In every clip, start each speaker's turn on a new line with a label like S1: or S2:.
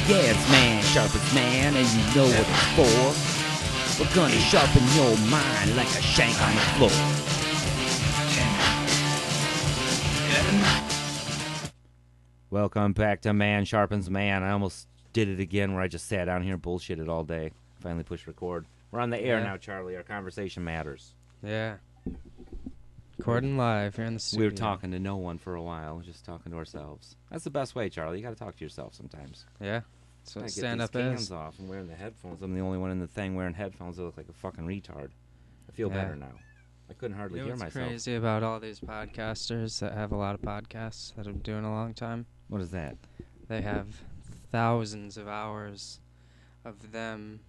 S1: Yeah, it's man, Sharpens Man, and you know what it's for. We're gonna sharpen your mind like a shank on the floor. Welcome back to Man Sharpens Man. I almost did it again where I just sat down here and bullshitted all day. Finally pushed record. We're on the air now, Charlie. Our conversation matters.
S2: Yeah. Recording live here in the studio.
S1: We were talking to no one for a while, just talking to ourselves. That's the best way, Charlie. You got to talk to yourself sometimes.
S2: Yeah. So
S1: I
S2: stand
S1: get
S2: up
S1: these
S2: is.
S1: cans off and wearing the headphones. I'm the only one in the thing wearing headphones that look like a fucking retard. I feel better now. I couldn't hardly hear myself.
S2: What's crazy about all these podcasters that have a lot of podcasts that have been doing a long time?
S1: What is that?
S2: They have thousands of hours of them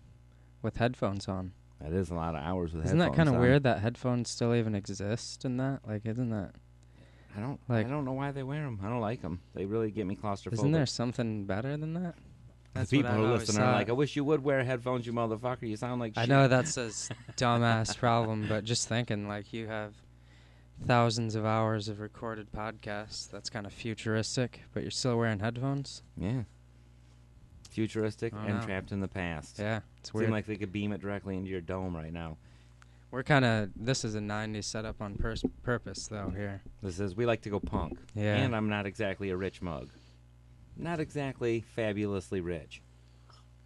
S2: with headphones on.
S1: That is a lot of hours with
S2: Isn't
S1: headphones
S2: that kind of
S1: on.
S2: weird that headphones still even exist in that? Like, isn't that?
S1: I don't know why they wear them. I don't like them. They really get me claustrophobic.
S2: Isn't there something better than that?
S1: The people who listen are like, I wish you would wear headphones, you motherfucker. You sound like shit.
S2: I know that's a dumbass problem, but just thinking, like, you have thousands of hours of recorded podcasts. That's kind of futuristic, but you're still wearing headphones?
S1: Yeah. Futuristic and trapped in the past.
S2: Yeah, it's weird.
S1: Seems like they could beam it directly into your dome right now.
S2: We're kind of, this is a 90s setup on purpose, though, here.
S1: We like to go punk.
S2: Yeah.
S1: And I'm not exactly a rich mug. Not exactly fabulously rich.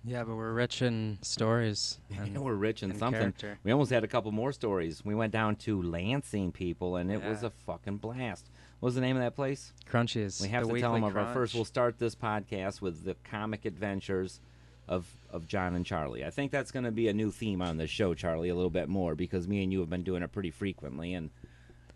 S2: Yeah, but we're rich in stories.
S1: And we're rich in something.
S2: Character.
S1: We almost had a couple more stories. We went down to Lansing, people, and it was a fucking blast. What was the name of that place?
S2: Crunchies.
S1: We have to tell them of our first. We'll start this podcast with the comic adventures of John and Charlie. I think that's going to be a new theme on this show, Charlie, a little bit more, because me and you have been doing it pretty frequently, and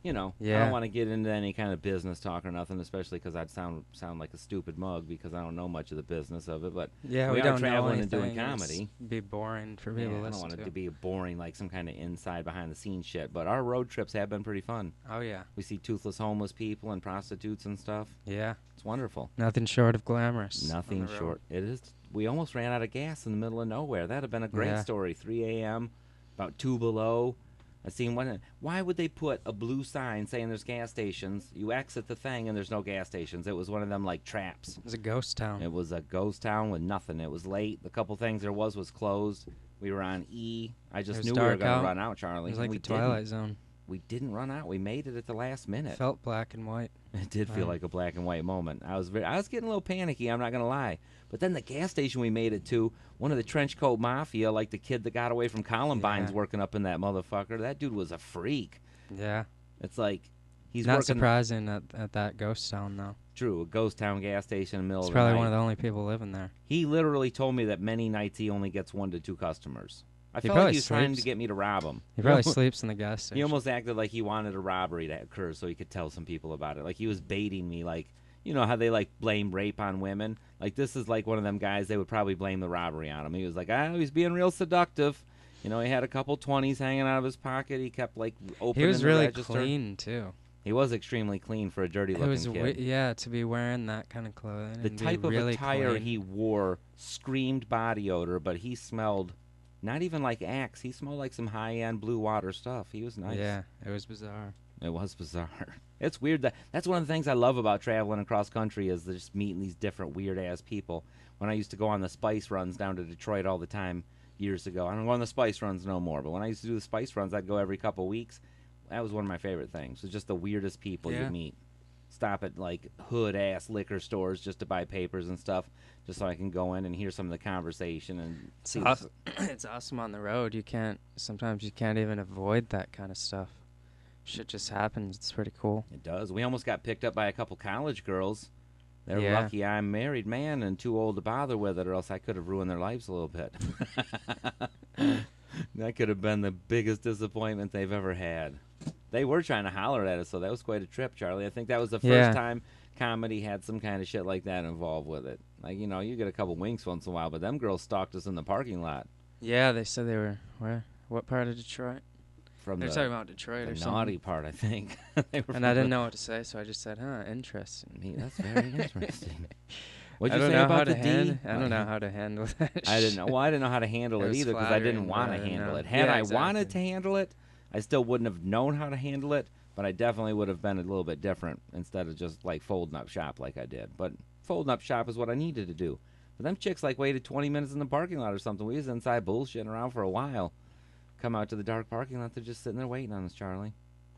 S1: I don't want to get into any kind of business talk or nothing, especially because I'd sound like a stupid mug because I don't know much of the business of it. But
S2: we
S1: are
S2: don't
S1: traveling
S2: know
S1: and doing comedy.
S2: It'd be boring for people to listen to.
S1: I don't want it to be boring, like some kind of inside behind the scenes shit. But our road trips have been pretty fun.
S2: Oh yeah,
S1: we see toothless homeless people and prostitutes and stuff.
S2: Yeah,
S1: it's wonderful.
S2: Nothing short of glamorous.
S1: Nothing short. It is. We almost ran out of gas in the middle of nowhere. That'd have been a great story. 3 a.m., about 2 below. I seen one. Why would they put a blue sign saying there's gas stations? You exit the thing and there's no gas stations. It was one of them like traps.
S2: It was a ghost town.
S1: It was a ghost town with nothing. It was late. The couple things there was closed. We were on E. I just knew we were going to run out, Charlie.
S2: It was like the Twilight Zone.
S1: We didn't run out. We made it at the last minute.
S2: It felt black and white.
S1: It did feel like a black and white moment. I was getting a little panicky, I'm not going to lie. But then the gas station we made it to, one of the trench coat mafia, like the kid that got away from Columbine's working up in that motherfucker. That dude was a freak.
S2: Yeah.
S1: It's like he's
S2: not
S1: working.
S2: Surprising at that ghost town, though.
S1: True, a ghost town gas station in the middle of the
S2: night. He's probably one
S1: of
S2: the only people living there.
S1: He literally told me that many nights he only gets 1 to 2 customers. I felt like he was trying to get me to rob him.
S2: He probably sleeps in the gas station.
S1: He almost acted like he wanted a robbery to occur so he could tell some people about it. Like he was baiting me, like, you know how they like blame rape on women? Like this is like one of them guys, they would probably blame the robbery on him. He was like, he's being real seductive. He had a couple 20s hanging out of his pocket. He kept like opening the register.
S2: He was really clean too.
S1: He was extremely clean for a dirty looking kid.
S2: To be wearing that kind of clothing.
S1: The type of attire he wore screamed body odor, but he smelled not even like Axe. He smelled like some high-end blue water stuff. He was nice.
S2: Yeah, it was bizarre.
S1: It was bizarre. It's weird. That's one of the things I love about traveling across country is just meeting these different weird-ass people. When I used to go on the spice runs down to Detroit all the time years ago. I don't go on the spice runs no more, but when I used to do the spice runs, I'd go every couple weeks. That was one of my favorite things. It was just the weirdest people you meet. Stop at, like, hood-ass liquor stores just to buy papers and stuff, just so I can go in and hear some of the conversation and see.
S2: It's awesome on the road. Sometimes you can't even avoid that kind of stuff. Shit just happens. It's pretty cool.
S1: It does. We almost got picked up by a couple college girls. They're lucky I'm a married man and too old to bother with it, or else I could have ruined their lives a little bit. That could have been the biggest disappointment they've ever had. They were trying to holler at us, so that was quite a trip, Charlie. I think that was the first time comedy had some kind of shit like that involved with it. Like, you get a couple winks once in a while, but them girls stalked us in the parking lot.
S2: Yeah, they said they were, where? What part of Detroit?
S1: They're
S2: talking about Detroit or something.
S1: The naughty part, I think.
S2: And I didn't know what to say, so I just said, interesting.
S1: That's very interesting. What'd
S2: I
S1: you
S2: don't
S1: say
S2: know
S1: about
S2: how
S1: the
S2: to
S1: D?
S2: I don't know how to handle that.
S1: I didn't know. Well, I didn't know how to handle it either because I didn't want to handle it. Had I wanted to handle it, I still wouldn't have known how to handle it, but I definitely would have been a little bit different instead of just like folding up shop like I did. But folding up shop is what I needed to do. But them chicks like waited 20 minutes in the parking lot or something. We was inside bullshitting around for a while. Come out to the dark parking lot, they're just sitting there waiting on us, Charlie.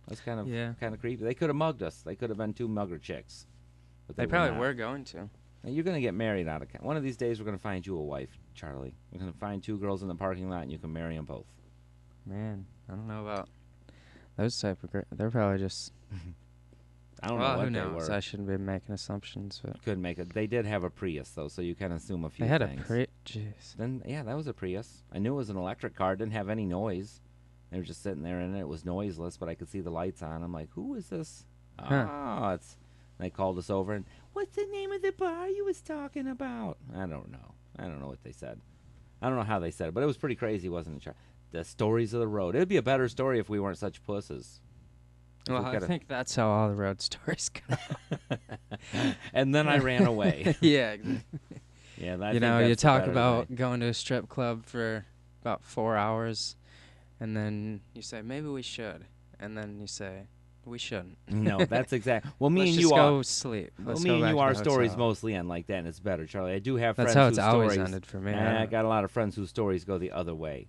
S1: That's kind of creepy. They could have mugged us. They could have been 2 mugger chicks. But
S2: They
S1: were
S2: probably
S1: not.
S2: were going to.
S1: Now, you're going to get married out of one of these days. We're going to find you a wife, Charlie. We're going to find 2 girls in the parking lot, and you can marry them both.
S2: Man, I don't know about those type of they're probably just...
S1: I don't know what
S2: who
S1: they
S2: knows?
S1: were.
S2: I shouldn't be making assumptions, but...
S1: Couldn't make it. They did have a Prius, though, so you can assume a few
S2: They had
S1: things.
S2: a Prius. Jeez.
S1: Then, yeah, that was a Prius. I knew it was an electric car. It didn't have any noise. They were just sitting there, and it was noiseless, but I could see the lights on. I'm like, who is this?
S2: Huh.
S1: Oh, it's... And they called us over, and what's the name of the bar you was talking about? I don't know. I don't know what they said. I don't know how they said it, but it was pretty crazy, wasn't it, Charlie? The stories of the road. It would be a better story if we weren't such pusses.
S2: Well, I think that's how all the road stories go.
S1: And then I ran away.
S2: Yeah, exactly.
S1: Yeah,
S2: You know, you talk about going to a strip club for about 4 hours, and then you say, maybe we should. And then you say, we shouldn't.
S1: No, that's exactly. Well, me
S2: Let's
S1: and
S2: just
S1: you
S2: go
S1: are.
S2: sleep.
S1: Well,
S2: Let's
S1: me
S2: go
S1: and
S2: back
S1: you,
S2: to
S1: our
S2: the
S1: stories
S2: hotel.
S1: mostly end like that, and it's better, Charlie. I do have
S2: That's
S1: friends
S2: how
S1: whose
S2: it's always
S1: stories.
S2: ended for me.
S1: I got a lot of friends whose stories go the other way.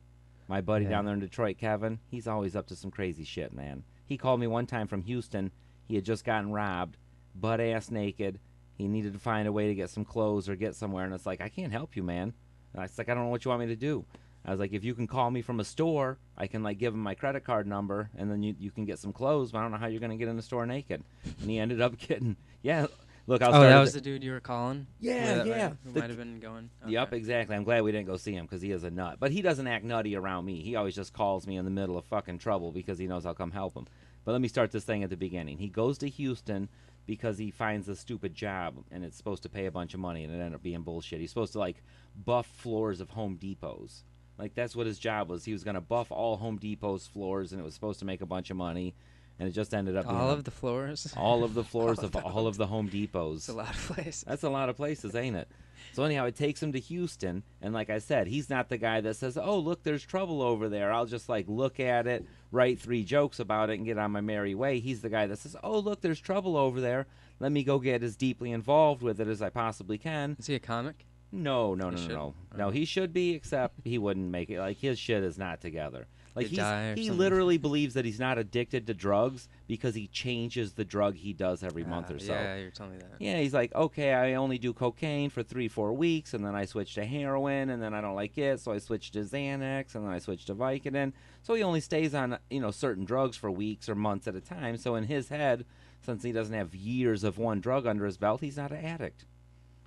S1: My buddy
S2: Yeah.
S1: down there in Detroit, Kevin, he's always up to some crazy shit, man. He called me one time from Houston. He had just gotten robbed, butt-ass naked. He needed to find a way to get some clothes or get somewhere, and it's like, I can't help you, man. And it's like, I don't know what you want me to do. I was like, if you can call me from a store, I can like give him my credit card number, and then you can get some clothes. But I don't know how you're gonna get in the store naked. And he ended up getting, yeah. Look, I'll
S2: Oh,
S1: start
S2: that
S1: with
S2: was the dude you were calling?
S1: Yeah, yeah.
S2: Who
S1: The
S2: might have been going?
S1: Yep,
S2: Okay.
S1: exactly. I'm glad we didn't go see him because he is a nut. But he doesn't act nutty around me. He always just calls me in the middle of fucking trouble because he knows I'll come help him. But let me start this thing at the beginning. He goes to Houston because he finds a stupid job, and it's supposed to pay a bunch of money, and it ended up being bullshit. He's supposed to, like, buff floors of Home Depots. Like, that's what his job was. He was going to buff all Home Depot's floors, and it was supposed to make a bunch of money, and it just ended up being
S2: All of the floors?
S1: all of the floors
S2: All
S1: of
S2: of the
S1: all of the Home Depots.
S2: That's a lot of places.
S1: That's a lot of places, ain't it? So anyhow, it takes him to Houston, and like I said, he's not the guy that says, "Oh, look, there's trouble over there. I'll just like look at it, write 3 jokes about it, and get on my merry way." He's the guy that says, "Oh, look, there's trouble over there. Let me go get as deeply involved with it as I possibly can."
S2: Is he a comic?
S1: No, no,
S2: He
S1: no, no,
S2: should?
S1: no.
S2: Oh.
S1: No, he should be, except he wouldn't make it. Like, his shit is not together. Like,
S2: He'd die or
S1: he
S2: something.
S1: literally believes that he's not addicted to drugs because he changes the drug he does every month or so.
S2: Yeah, you're telling me that.
S1: Yeah, he's like, okay, I only do cocaine for 3-4 weeks, and then I switch to heroin, and then I don't like it, so I switch to Xanax, and then I switch to Vicodin. So he only stays on, certain drugs for weeks or months at a time. So in his head, since he doesn't have years of one drug under his belt, he's not an addict.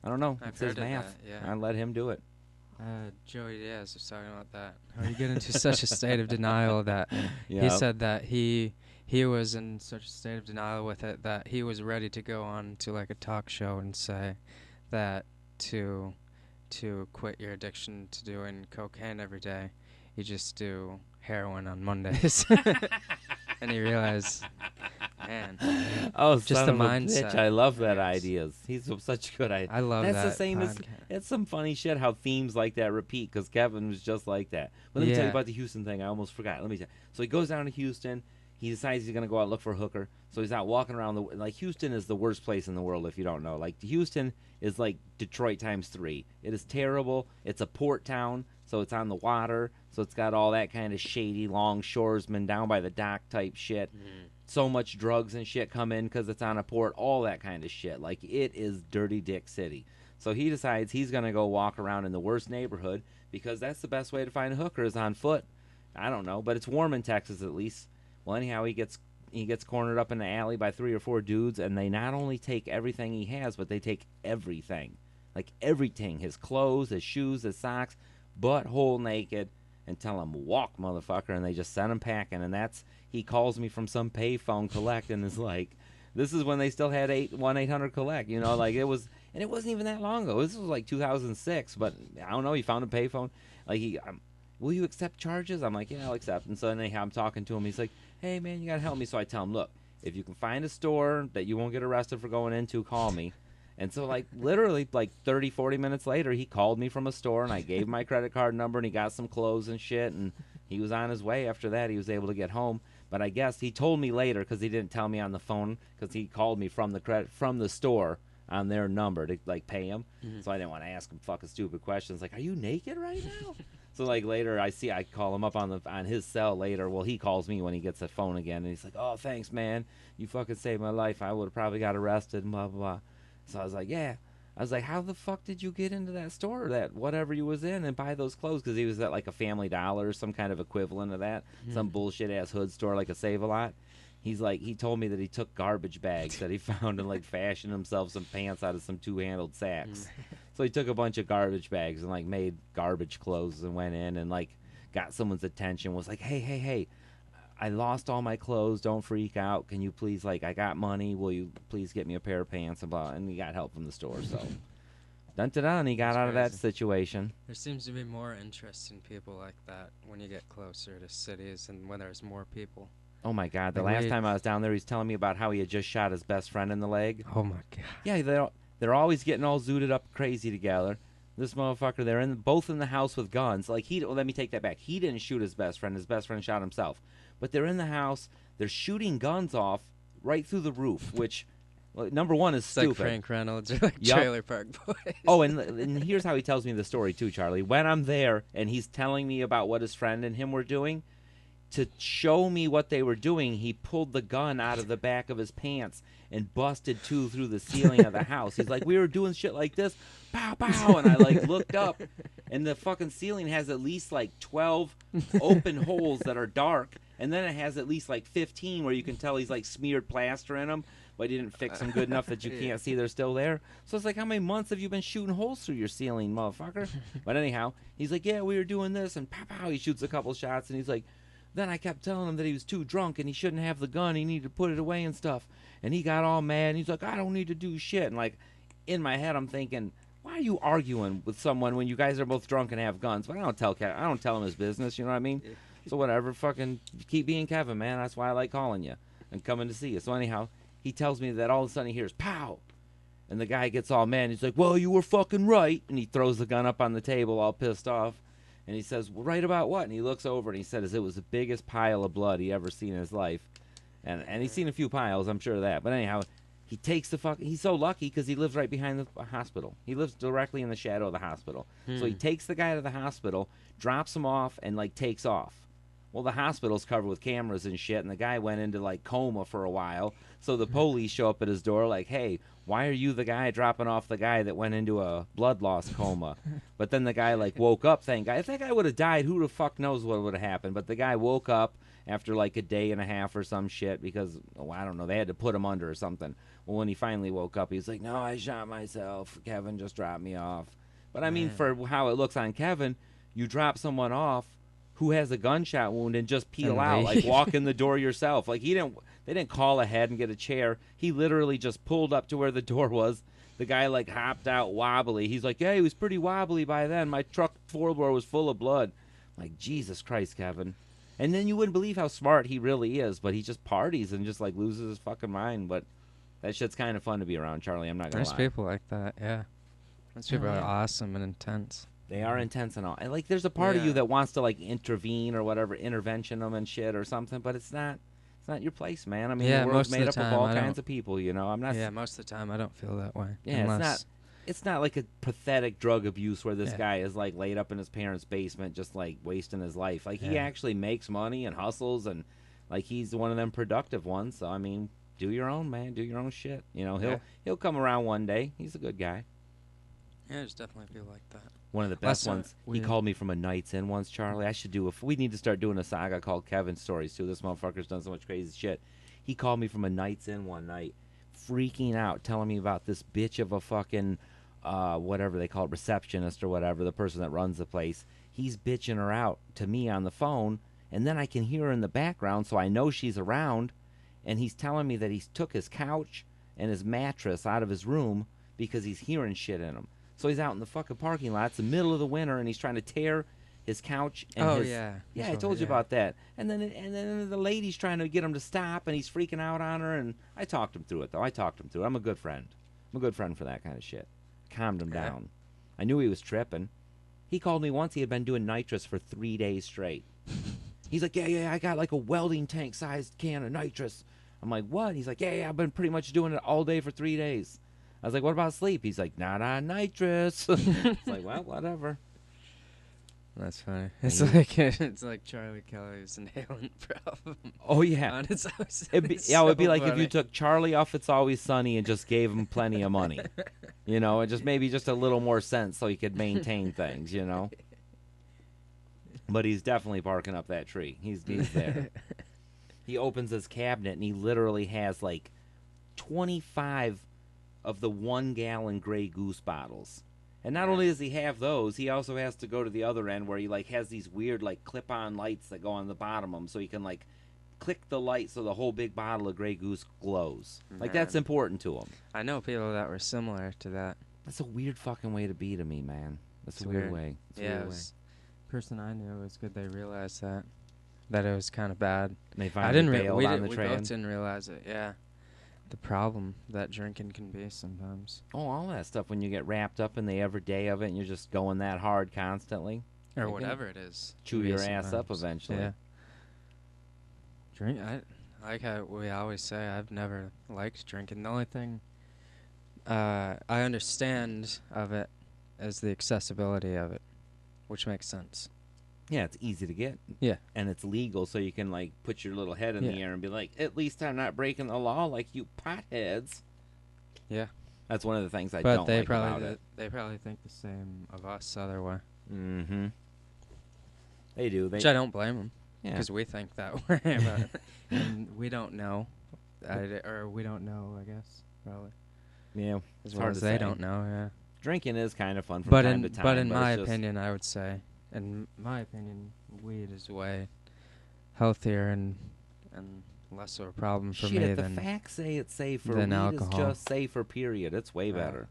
S1: I don't know.
S2: I've
S1: It's his
S2: heard of
S1: math.
S2: that, yeah.
S1: I let him do it.
S2: Joey Diaz was talking about that. How you get into such a state of denial that
S1: Yeah.
S2: he said that he was in such a state of denial with it that he was ready to go on to like a talk show and say that to quit your addiction to doing cocaine every day, you just do heroin on Mondays. And he realized, man,
S1: Oh,
S2: just
S1: son
S2: the
S1: of a
S2: mindset.
S1: bitch. I love that
S2: Yes.
S1: ideas. He's such a good idea.
S2: I love
S1: That's
S2: that.
S1: the same as
S2: podcast.
S1: it's some funny shit how themes like that repeat because Kevin was just like that. But let me tell you
S2: Yeah.
S1: about the Houston thing. I almost forgot. Let me tell you. So he goes down to Houston. He decides he's gonna go out and look for a hooker. So he's out walking around like Houston is the worst place in the world if you don't know. Like Houston is like Detroit times 3. It is terrible. It's a port town, so it's on the water. So it's got all that kind of shady longshoresmen down by the dock type shit. So much drugs and shit come in because it's on a port, all that kind of shit. Like, it is dirty dick city. So he decides he's going to go walk around in the worst neighborhood because that's the best way to find a hooker is on foot. I don't know, but it's warm in Texas at least. Well, anyhow, he gets cornered up in the alley by 3 or 4 dudes, and they not only take everything he has, but they take everything. Like, everything. His clothes, his shoes, his socks, butthole naked, and tell him, walk, motherfucker, and they just send him packing, and that's... He calls me from some payphone collect and is like, this is when they still had 1-800 collect, like it was, and it wasn't even that long ago. This was like 2006, but I don't know. He found a payphone. Like will you accept charges? I'm like, yeah, I'll accept. And so anyhow, I'm talking to him. He's like, hey man, you gotta help me. So I tell him, look, if you can find a store that you won't get arrested for going into, call me. And so like literally like 30-40 minutes later, he called me from a store and I gave him my credit card number and he got some clothes and shit and he was on his way. After that, he was able to get home. But I guess he told me later because he didn't tell me on the phone because he called me from the store. on their number to like pay him.
S2: Mhm.
S1: So I didn't want to ask him fucking stupid questions like, "Are you naked right now?" So like later I call him up on his cell later. Well, he calls me when he gets the phone again, and he's like, "Oh, thanks, man. You fucking saved my life. I would have probably got arrested and blah blah blah." So I was like, "Yeah." I was like, "How the fuck did you get into that store, that whatever you was in, and buy those clothes?" Because he was at like a Family Dollar, some kind of equivalent of that, some
S2: Mhm.
S1: bullshit ass hood store like a Save a Lot. He's like, he told me that he took garbage bags that he found and like fashioned himself some pants out of some two-handled
S2: Mhm.
S1: sacks. So he took a bunch of garbage bags and like made garbage clothes and went in and like got someone's attention. Was like, hey, hey, hey, I lost all my clothes. Don't freak out. Can you please, like, I got money. Will you please get me a pair of pants and blah? And he got help from the store. So dun dun dun. He got
S2: That's
S1: out of that
S2: crazy.
S1: situation.
S2: There seems to be more interest in people like that when you get closer to cities and when there's more people.
S1: Oh my God! The
S2: Like
S1: last
S2: we.
S1: time I was down there, he's telling me about how he had just shot his best friend in the leg.
S2: Oh my god.
S1: Yeah, they're always getting all zooted up crazy together. This motherfucker, they're both in the house with guns. Like well, let me take that back. He didn't shoot his best friend. His best friend shot himself. But they're in the house. They're shooting guns off right through the roof, which, well, number one is
S2: It's like
S1: stupid.
S2: Frank Reynolds or like
S1: Yup.
S2: Trailer Park Boys.
S1: Oh, and here's how he tells me the story too, Charlie. When I'm there and he's telling me about what his friend and him were doing, to show me what they were doing, he pulled the gun out of the back of his pants and busted two through the ceiling of the house. He's like, we were doing shit like this, pow, pow, and I like looked up, and the fucking ceiling has at least like 12 open holes that are dark, and then it has at least like 15 where you can tell he's like smeared plaster in them, but he didn't fix them good enough that you
S2: Yeah.
S1: can't see they're still there. So it's like, how many months have you been shooting holes through your ceiling, motherfucker? But anyhow, he's like, yeah, we were doing this, and pow, pow, he shoots a couple shots, and he's like, then I kept telling him that he was too drunk and he shouldn't have the gun. He needed to put it away and stuff. And he got all mad. And he's like, I don't need to do shit. And like, in my head, I'm thinking, why are you arguing with someone when you guys are both drunk and have guns? But I don't tell him his business. You know what I mean?
S2: Yeah.
S1: So whatever. Fucking keep being Kevin, man. That's why I like calling you and coming to see you. So anyhow, he tells me that all of a sudden he hears pow. And the guy gets all mad. He's like, well, you were fucking right. And he throws the gun up on the table all pissed off. And he says, well, right about what? And he looks over and he says it was the biggest pile of blood he ever seen in his life. And he's seen a few piles, I'm sure of that. But anyhow, he takes the he's so lucky because he lives right behind the hospital. He lives directly in the shadow of the hospital. So he takes the guy to the hospital, drops him off, and like takes off. Well, the hospital's covered with cameras and shit, and the guy went into like coma for a while. So the police show up at his door like, hey, why are you the guy dropping off the guy that went into a blood loss coma? But then the guy like woke up, thank God. If that guy would have died, who the fuck knows what would have happened? But the guy woke up after like a day and a half or some shit because, oh, I don't know, they had to put him under or something. Well, when he finally woke up, he was like, no, I shot myself. Kevin just dropped me off. But I mean,
S2: Man.
S1: for how it looks on Kevin, you drop someone off who has a gunshot wound and just peel
S2: And
S1: out, like
S2: leave.
S1: walk in the door yourself. Like they didn't call ahead and get a chair. He literally just pulled up to where the door was. The guy like hopped out wobbly. He's like, yeah, he was pretty wobbly by then. My truck four-door was full of blood. I'm like, Jesus Christ, Kevin. And then you wouldn't believe how smart he really is, but he just parties and just like loses his fucking mind. But that shit's kind of fun to be around, Charlie. I'm not gonna
S2: There's
S1: lie.
S2: people like that, yeah. Those people
S1: Oh,
S2: are
S1: yeah.
S2: awesome and intense.
S1: They are intense and all. And like, there's a part of you
S2: Yeah.
S1: that wants to like intervene or whatever, intervention them and shit or something, but it's not. It's not your place, man. I mean,
S2: Yeah,
S1: the world's
S2: most of
S1: made
S2: the
S1: up of
S2: time,
S1: all
S2: I
S1: kinds
S2: don't-
S1: of people. You know, I'm not.
S2: Yeah, most of the time I don't feel that way.
S1: Yeah,
S2: Unless,
S1: it's not like a pathetic drug abuse where this
S2: Yeah.
S1: guy is like laid up in his parents' basement just like wasting his life. Like he
S2: Yeah.
S1: actually makes money and hustles and like he's one of them productive ones. So I mean, do your own, man. Do your own shit. You know,
S2: Yeah.
S1: he'll come around one day. He's a good guy.
S2: Yeah, there's definitely people like that.
S1: One of the
S2: Last
S1: best
S2: time
S1: ones. He
S2: we-
S1: called me from a Night's Inn once, Charlie. I should do we need to start doing a saga called Kevin Stories too. This motherfucker's done so much crazy shit. He called me from a Night's Inn one night, freaking out, telling me about this bitch of a fucking whatever they call it, receptionist or whatever, the person that runs the place. He's bitching her out to me on the phone, and then I can hear her in the background, so I know she's around. And he's telling me that he's took his couch and his mattress out of his room because he's hearing shit in them. So he's out in the fucking parking lot. It's the middle of the winter, and he's trying to tear his couch and
S2: Oh,
S1: his.
S2: yeah.
S1: Yeah, I
S2: Sure,
S1: told you
S2: yeah.
S1: about that. And then the lady's trying to get him to stop, and he's freaking out on her. And I talked him through it, though. I talked him through it. I'm a good friend. I'm a good friend for that kind of shit. Calmed him
S2: Yeah.
S1: down. I knew he was tripping. He called me once. He had been doing nitrous for 3 days straight. He's like, yeah, I got like a welding tank-sized can of nitrous. I'm like, what? He's like, yeah, I've been pretty much doing it all day for 3 days. I was like, what about sleep? He's like, not on nitrous. It's like, well, whatever.
S2: That's funny.
S1: And
S2: It's like Charlie Kelly's inhalant problem.
S1: Oh yeah.
S2: On its own.
S1: It'd be like if you
S2: funny.
S1: took Charlie off It's Always Sunny and just gave him plenty of money. You know, and just maybe just a little more sense so he could maintain things, you know. But he's definitely barking up that tree. He's there. He opens his cabinet and he literally has like 25 of the 1-gallon Grey Goose bottles. And not only does he have those, he also has to go to the other end where he like has these weird like clip-on lights that go on the bottom of them, so he can like click the light so the whole big bottle of Grey Goose glows. Like that's
S2: Man.
S1: important to him.
S2: I know people that were similar to that.
S1: That's a weird fucking way to be to me, man. That's
S2: It's
S1: a weird
S2: weird.
S1: way. It's a
S2: Yeah,
S1: weird
S2: it
S1: way.
S2: was person I knew. It was good they realized that it was kind of bad.
S1: They
S2: I
S1: finally
S2: didn't.
S1: bailed
S2: We
S1: on
S2: did.
S1: the
S2: We
S1: train.
S2: both didn't realize it. Yeah, the problem that drinking can be sometimes,
S1: Oh, all that stuff when you get wrapped up in the everyday of it and you're just going that hard constantly.
S2: or
S1: It can
S2: whatever it is.
S1: chew
S2: can be
S1: your ass up
S2: sometimes.
S1: eventually.
S2: Yeah. Drink. Like how we always say, I've never liked drinking. The only thing I understand of it is the accessibility of it, which makes sense.
S1: Yeah, it's easy to get.
S2: Yeah.
S1: And it's legal, so you can like put your little head in the
S2: Yeah.
S1: air and be like, at least I'm not breaking the law like you potheads.
S2: Yeah.
S1: That's one of the things I
S2: But
S1: don't
S2: they
S1: like about it.
S2: they probably think the same of us other way.
S1: Mm-hmm. They do.
S2: Which I don't blame them,
S1: Yeah.
S2: because we think that way, but and we don't know, or we don't know, I guess, probably,
S1: Yeah.
S2: as
S1: It's
S2: well
S1: hard
S2: as
S1: to
S2: they
S1: say.
S2: don't know. Yeah.
S1: Drinking is kind of fun from
S2: But
S1: time to time.
S2: but in my
S1: it's just-
S2: opinion, I would say, weed is way healthier and less of a problem for
S1: shit,
S2: me
S1: if the
S2: than
S1: facts say it's safer,
S2: than
S1: weed
S2: alcohol.
S1: is just safer, period. It's way better.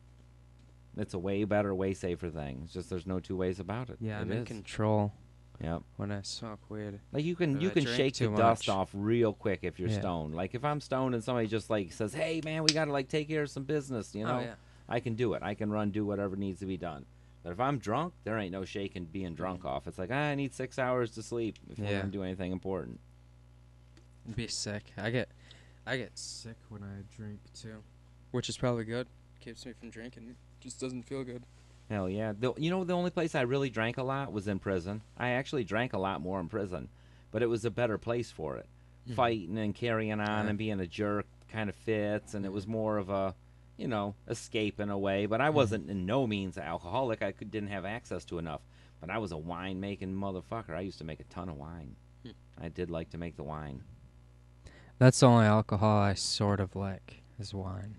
S1: It's a way better, way safer thing. It's just there's no two ways about it.
S2: yeah,
S1: It
S2: I'm in
S1: is.
S2: control
S1: Yep.
S2: when I smoke weed.
S1: Like you
S2: If
S1: can
S2: I drink
S1: shake the
S2: too
S1: dust
S2: much.
S1: off real quick if you're
S2: Yeah.
S1: stoned. Like if I'm stoned and somebody just like says, "Hey man, we gotta like take care of some business," you know,
S2: Oh yeah.
S1: I can do it. I can do whatever needs to be done. But if I'm drunk, there ain't no shaking being drunk off. It's like I need 6 hours to sleep if we're
S2: Yeah.
S1: gonna do anything important.
S2: And be sick. I get sick when I drink too, which is probably good. Keeps me from drinking. Just doesn't feel good.
S1: Hell yeah. You know, the only place I really drank a lot was in prison. I actually drank a lot more in prison, but it was a better place for it. Fighting and carrying on
S2: Yeah.
S1: and being a jerk kind of fits, and it was more of a, you know, escape in a way. But I wasn't in no means an alcoholic. Didn't have access to enough. But I was a wine making motherfucker. I used to make a ton of wine. I did like to make the wine.
S2: That's the only alcohol I sort of like is wine.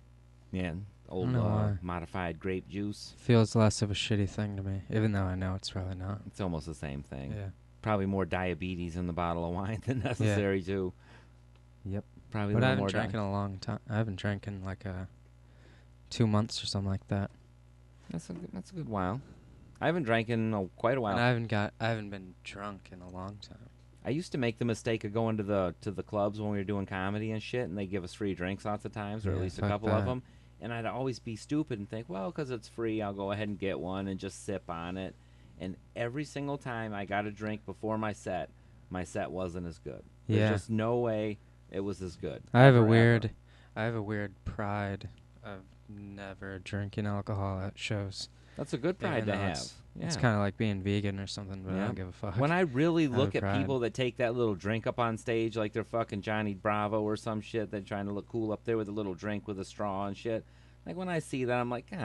S1: Yeah, old
S2: know why.
S1: modified grape juice.
S2: Feels less of a shitty thing to me, even though I know it's probably not.
S1: It's almost the same thing.
S2: Yeah.
S1: Probably more diabetes in the bottle of wine than necessary too.
S2: Yep.
S1: Probably
S2: But
S1: a
S2: I
S1: little
S2: haven't
S1: more
S2: drank in a long time. I haven't drank in like 2 months or something like that.
S1: That's a good while. I haven't drank in quite a while.
S2: And I haven't been drunk in a long time.
S1: I used to make the mistake of going to the clubs when we were doing comedy and shit, and they give us free drinks lots of times, or at
S2: Yeah,
S1: least a
S2: fuck
S1: couple of
S2: that.
S1: them. And I'd always be stupid and think, well, because it's free, I'll go ahead and get one and just sip on it. And every single time I got a drink before my set wasn't as good. There's
S2: Yeah.
S1: just no way it was as good.
S2: I have a
S1: Ever.
S2: weird pride of never drinking alcohol at shows.
S1: That's a good
S2: Even
S1: pride to
S2: though
S1: have.
S2: It's
S1: Yeah.
S2: kind of like being vegan or something, but I
S1: Yeah.
S2: don't give a fuck.
S1: When I really
S2: I have
S1: look
S2: a
S1: at
S2: pride.
S1: people that take that little drink up on stage like they're fucking Johnny Bravo or some shit, they're trying to look cool up there with a little drink with a straw and shit. Like when I see that, I'm like, you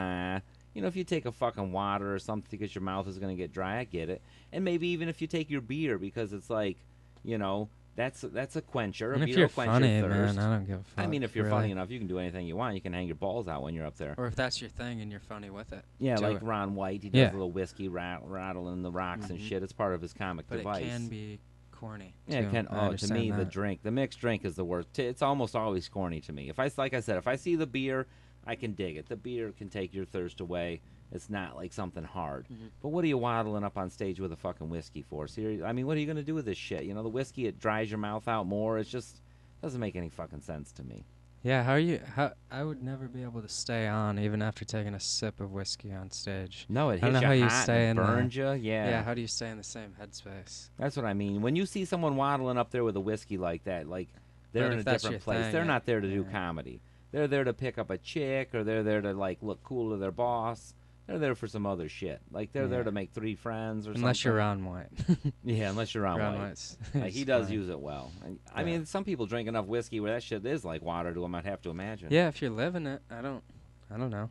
S1: know, if you take a fucking water or something because your mouth is gonna get dry, I get it. And maybe even if you take your beer because it's like, you know, that's a quencher.
S2: and
S1: A
S2: if
S1: beer
S2: you're
S1: will quench
S2: funny,
S1: your thirst.
S2: man, I don't give a fuck.
S1: I mean, if you're
S2: really.
S1: funny enough, you can do anything you want. You can hang your balls out when you're up there.
S2: Or if that's your thing and you're funny with it.
S1: Yeah,
S2: do
S1: like
S2: it.
S1: Ron White, he does
S2: Yeah.
S1: a little whiskey rattling the rocks and
S2: Mhm.
S1: shit. It's part of his comic
S2: But
S1: device.
S2: it can be corny.
S1: Yeah,
S2: too.
S1: it can.
S2: I
S1: Oh, to
S2: understand
S1: me,
S2: that.
S1: the mixed drink is the worst. It's almost always corny to me. Like I said, if I see the beer, I can dig it. The beer can take your thirst away. It's not like something hard.
S2: Mhm.
S1: But what are you waddling up on stage with a fucking whiskey for? Seriously, I mean, what are you gonna do with this shit? You know, the whiskey, it dries your mouth out more. It's just doesn't make any fucking sense to me.
S2: Yeah, how I would never be able to stay on even after taking a sip of whiskey on stage.
S1: No, it
S2: I don't
S1: hits
S2: know
S1: you
S2: how you
S1: hot
S2: stay
S1: and
S2: in
S1: it
S2: the-
S1: burns you.
S2: Yeah, how do you stay in the same headspace?
S1: That's what I mean. When you see someone waddling up there with a whiskey like that, like they're
S2: But
S1: in a
S2: if that's
S1: different
S2: your
S1: place.
S2: thing,
S1: They're
S2: it-
S1: not there to do
S2: yeah.
S1: comedy. They're there to pick up a chick, or they're there to like look cool to their boss. They're there for some other shit. Like they're there
S2: Yeah.
S1: to make 3 friends or
S2: Unless
S1: something.
S2: you're Ron White.
S1: Yeah, unless you're on
S2: Ron
S1: white.
S2: White's
S1: Like he
S2: is
S1: does
S2: fine.
S1: use it well. I
S2: Yeah.
S1: mean, some people drink enough whiskey where that shit is like water to them. I'd have to imagine.
S2: Yeah, if you're living it, I don't know.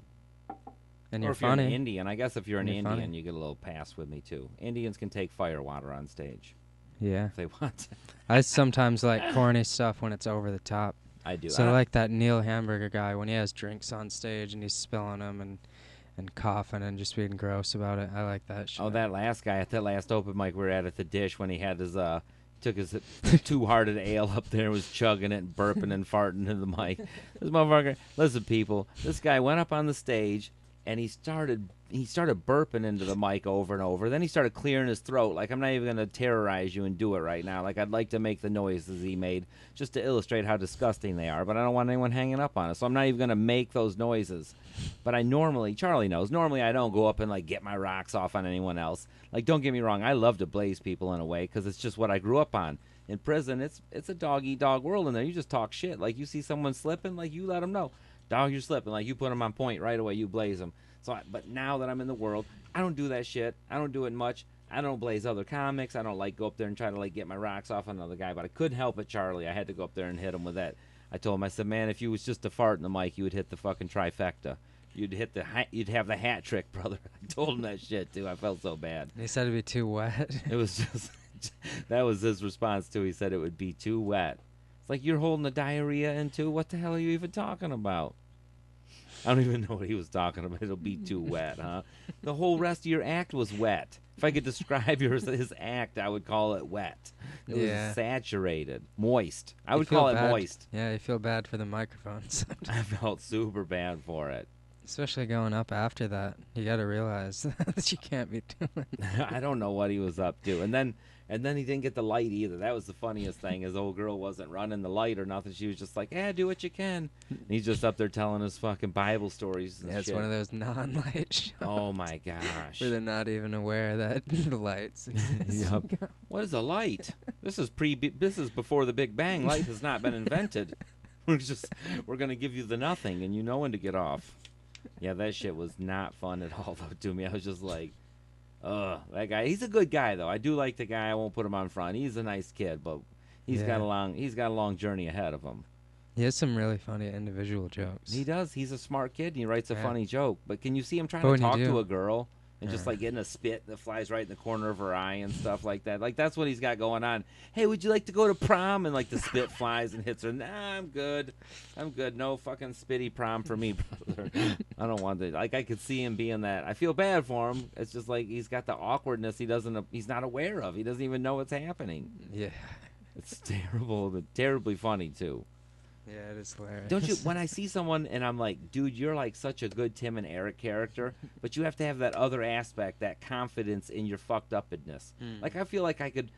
S2: And
S1: Or
S2: you're
S1: if you're an
S2: funny.
S1: Indian, I guess if you're an
S2: And you're
S1: Indian,
S2: funny.
S1: you get a little pass with me too. Indians can take fire water on stage
S2: Yeah.
S1: if they want.
S2: I sometimes like corny stuff when it's over the top.
S1: I do.
S2: So like that Neil Hamburger guy when he has drinks on stage and he's spilling them and coughing and just being gross about it. I like that shit.
S1: Oh, that last guy at that last open mic we were at the Dish when he had his took his two-hearted ale up there and was chugging it and burping and farting into the mic. This motherfucker. Listen, people. This guy went up on the stage and he started burping into the mic over and over. Then he started clearing his throat. Like, I'm not even gonna terrorize you and do it right now. Like, I'd like to make the noises he made just to illustrate how disgusting they are. But I don't want anyone hanging up on us, so I'm not even gonna make those noises. But I normally, Charlie knows, normally I don't go up and like get my rocks off on anyone else. Like, don't get me wrong, I love to blaze people in a way because it's just what I grew up on. In prison, it's a dog-eat-dog world in there. You just talk shit. Like, you see someone slipping, like, you let them know. Dog, you're slipping. Like, you put them on point right away. You blaze them. But now that I'm in the world, I don't do that shit. I don't do it much. I don't blaze other comics. I don't like go up there and try to like get my rocks off on another guy. But I couldn't help it, Charlie. I had to go up there and hit him with that. I told him, I said, man, if you was just a fart in the mic, you would hit the fucking trifecta. You'd have the hat trick, brother. I told him that shit too. I felt so bad.
S2: He said it'd be too wet.
S1: It was just that was his response too. He said it would be too wet. It's like you're holding the diarrhea in too. What the hell are you even talking about? I don't even know what he was talking about. It'll be too wet, huh? The whole rest of your act was wet. If I could describe his act, I would call it wet. It
S2: Yeah.
S1: was saturated, moist. I
S2: You
S1: would
S2: feel
S1: call it
S2: bad.
S1: moist.
S2: Yeah, you feel bad for the microphones.
S1: I felt super bad for it.
S2: Especially going up after that. You got to realize that you can't be doing
S1: I don't know what he was up to. And then he didn't get the light either. That was the funniest thing. His old girl wasn't running the light or nothing. She was just like, "Yeah, do what you can." And he's just up there telling his fucking Bible stories and
S2: Yeah, it's
S1: shit.
S2: one of those non-light shows.
S1: Oh my gosh.
S2: Where they're not even aware that the lights exist.
S1: Yep. What is a light? This is before the Big Bang. Light has not been invented. We're gonna give you the nothing, and you know when to get off. Yeah, that shit was not fun at all though to me. I was just like, ugh, that guy. He's a good guy though. I do like the guy. I won't put him on front. He's a nice kid, but he's got a long journey ahead of him.
S2: He has some really funny individual jokes.
S1: He does. He's a smart kid and he writes a
S2: Yeah.
S1: funny joke. But can you see him trying
S2: But
S1: to
S2: when you
S1: talk
S2: do-
S1: to a girl and just
S2: Yeah.
S1: like getting a spit that flies right in the corner of her eye and stuff like that? Like that's what he's got going on. Hey, would you like to go to prom? And like the spit flies and hits her. Nah, I'm good. No fucking spitty prom for me, brother. I don't want that. Like I could see him being that. I feel bad for him. It's just like he's got the awkwardness he's not aware of. He doesn't even know what's happening.
S2: Yeah.
S1: It's terrible, but terribly funny too.
S2: Yeah, it is hilarious.
S1: Don't you? When I see someone and I'm like, dude, you're like such a good Tim and Eric character, but you have to have that other aspect, that confidence in your fucked upness. Like I feel like I could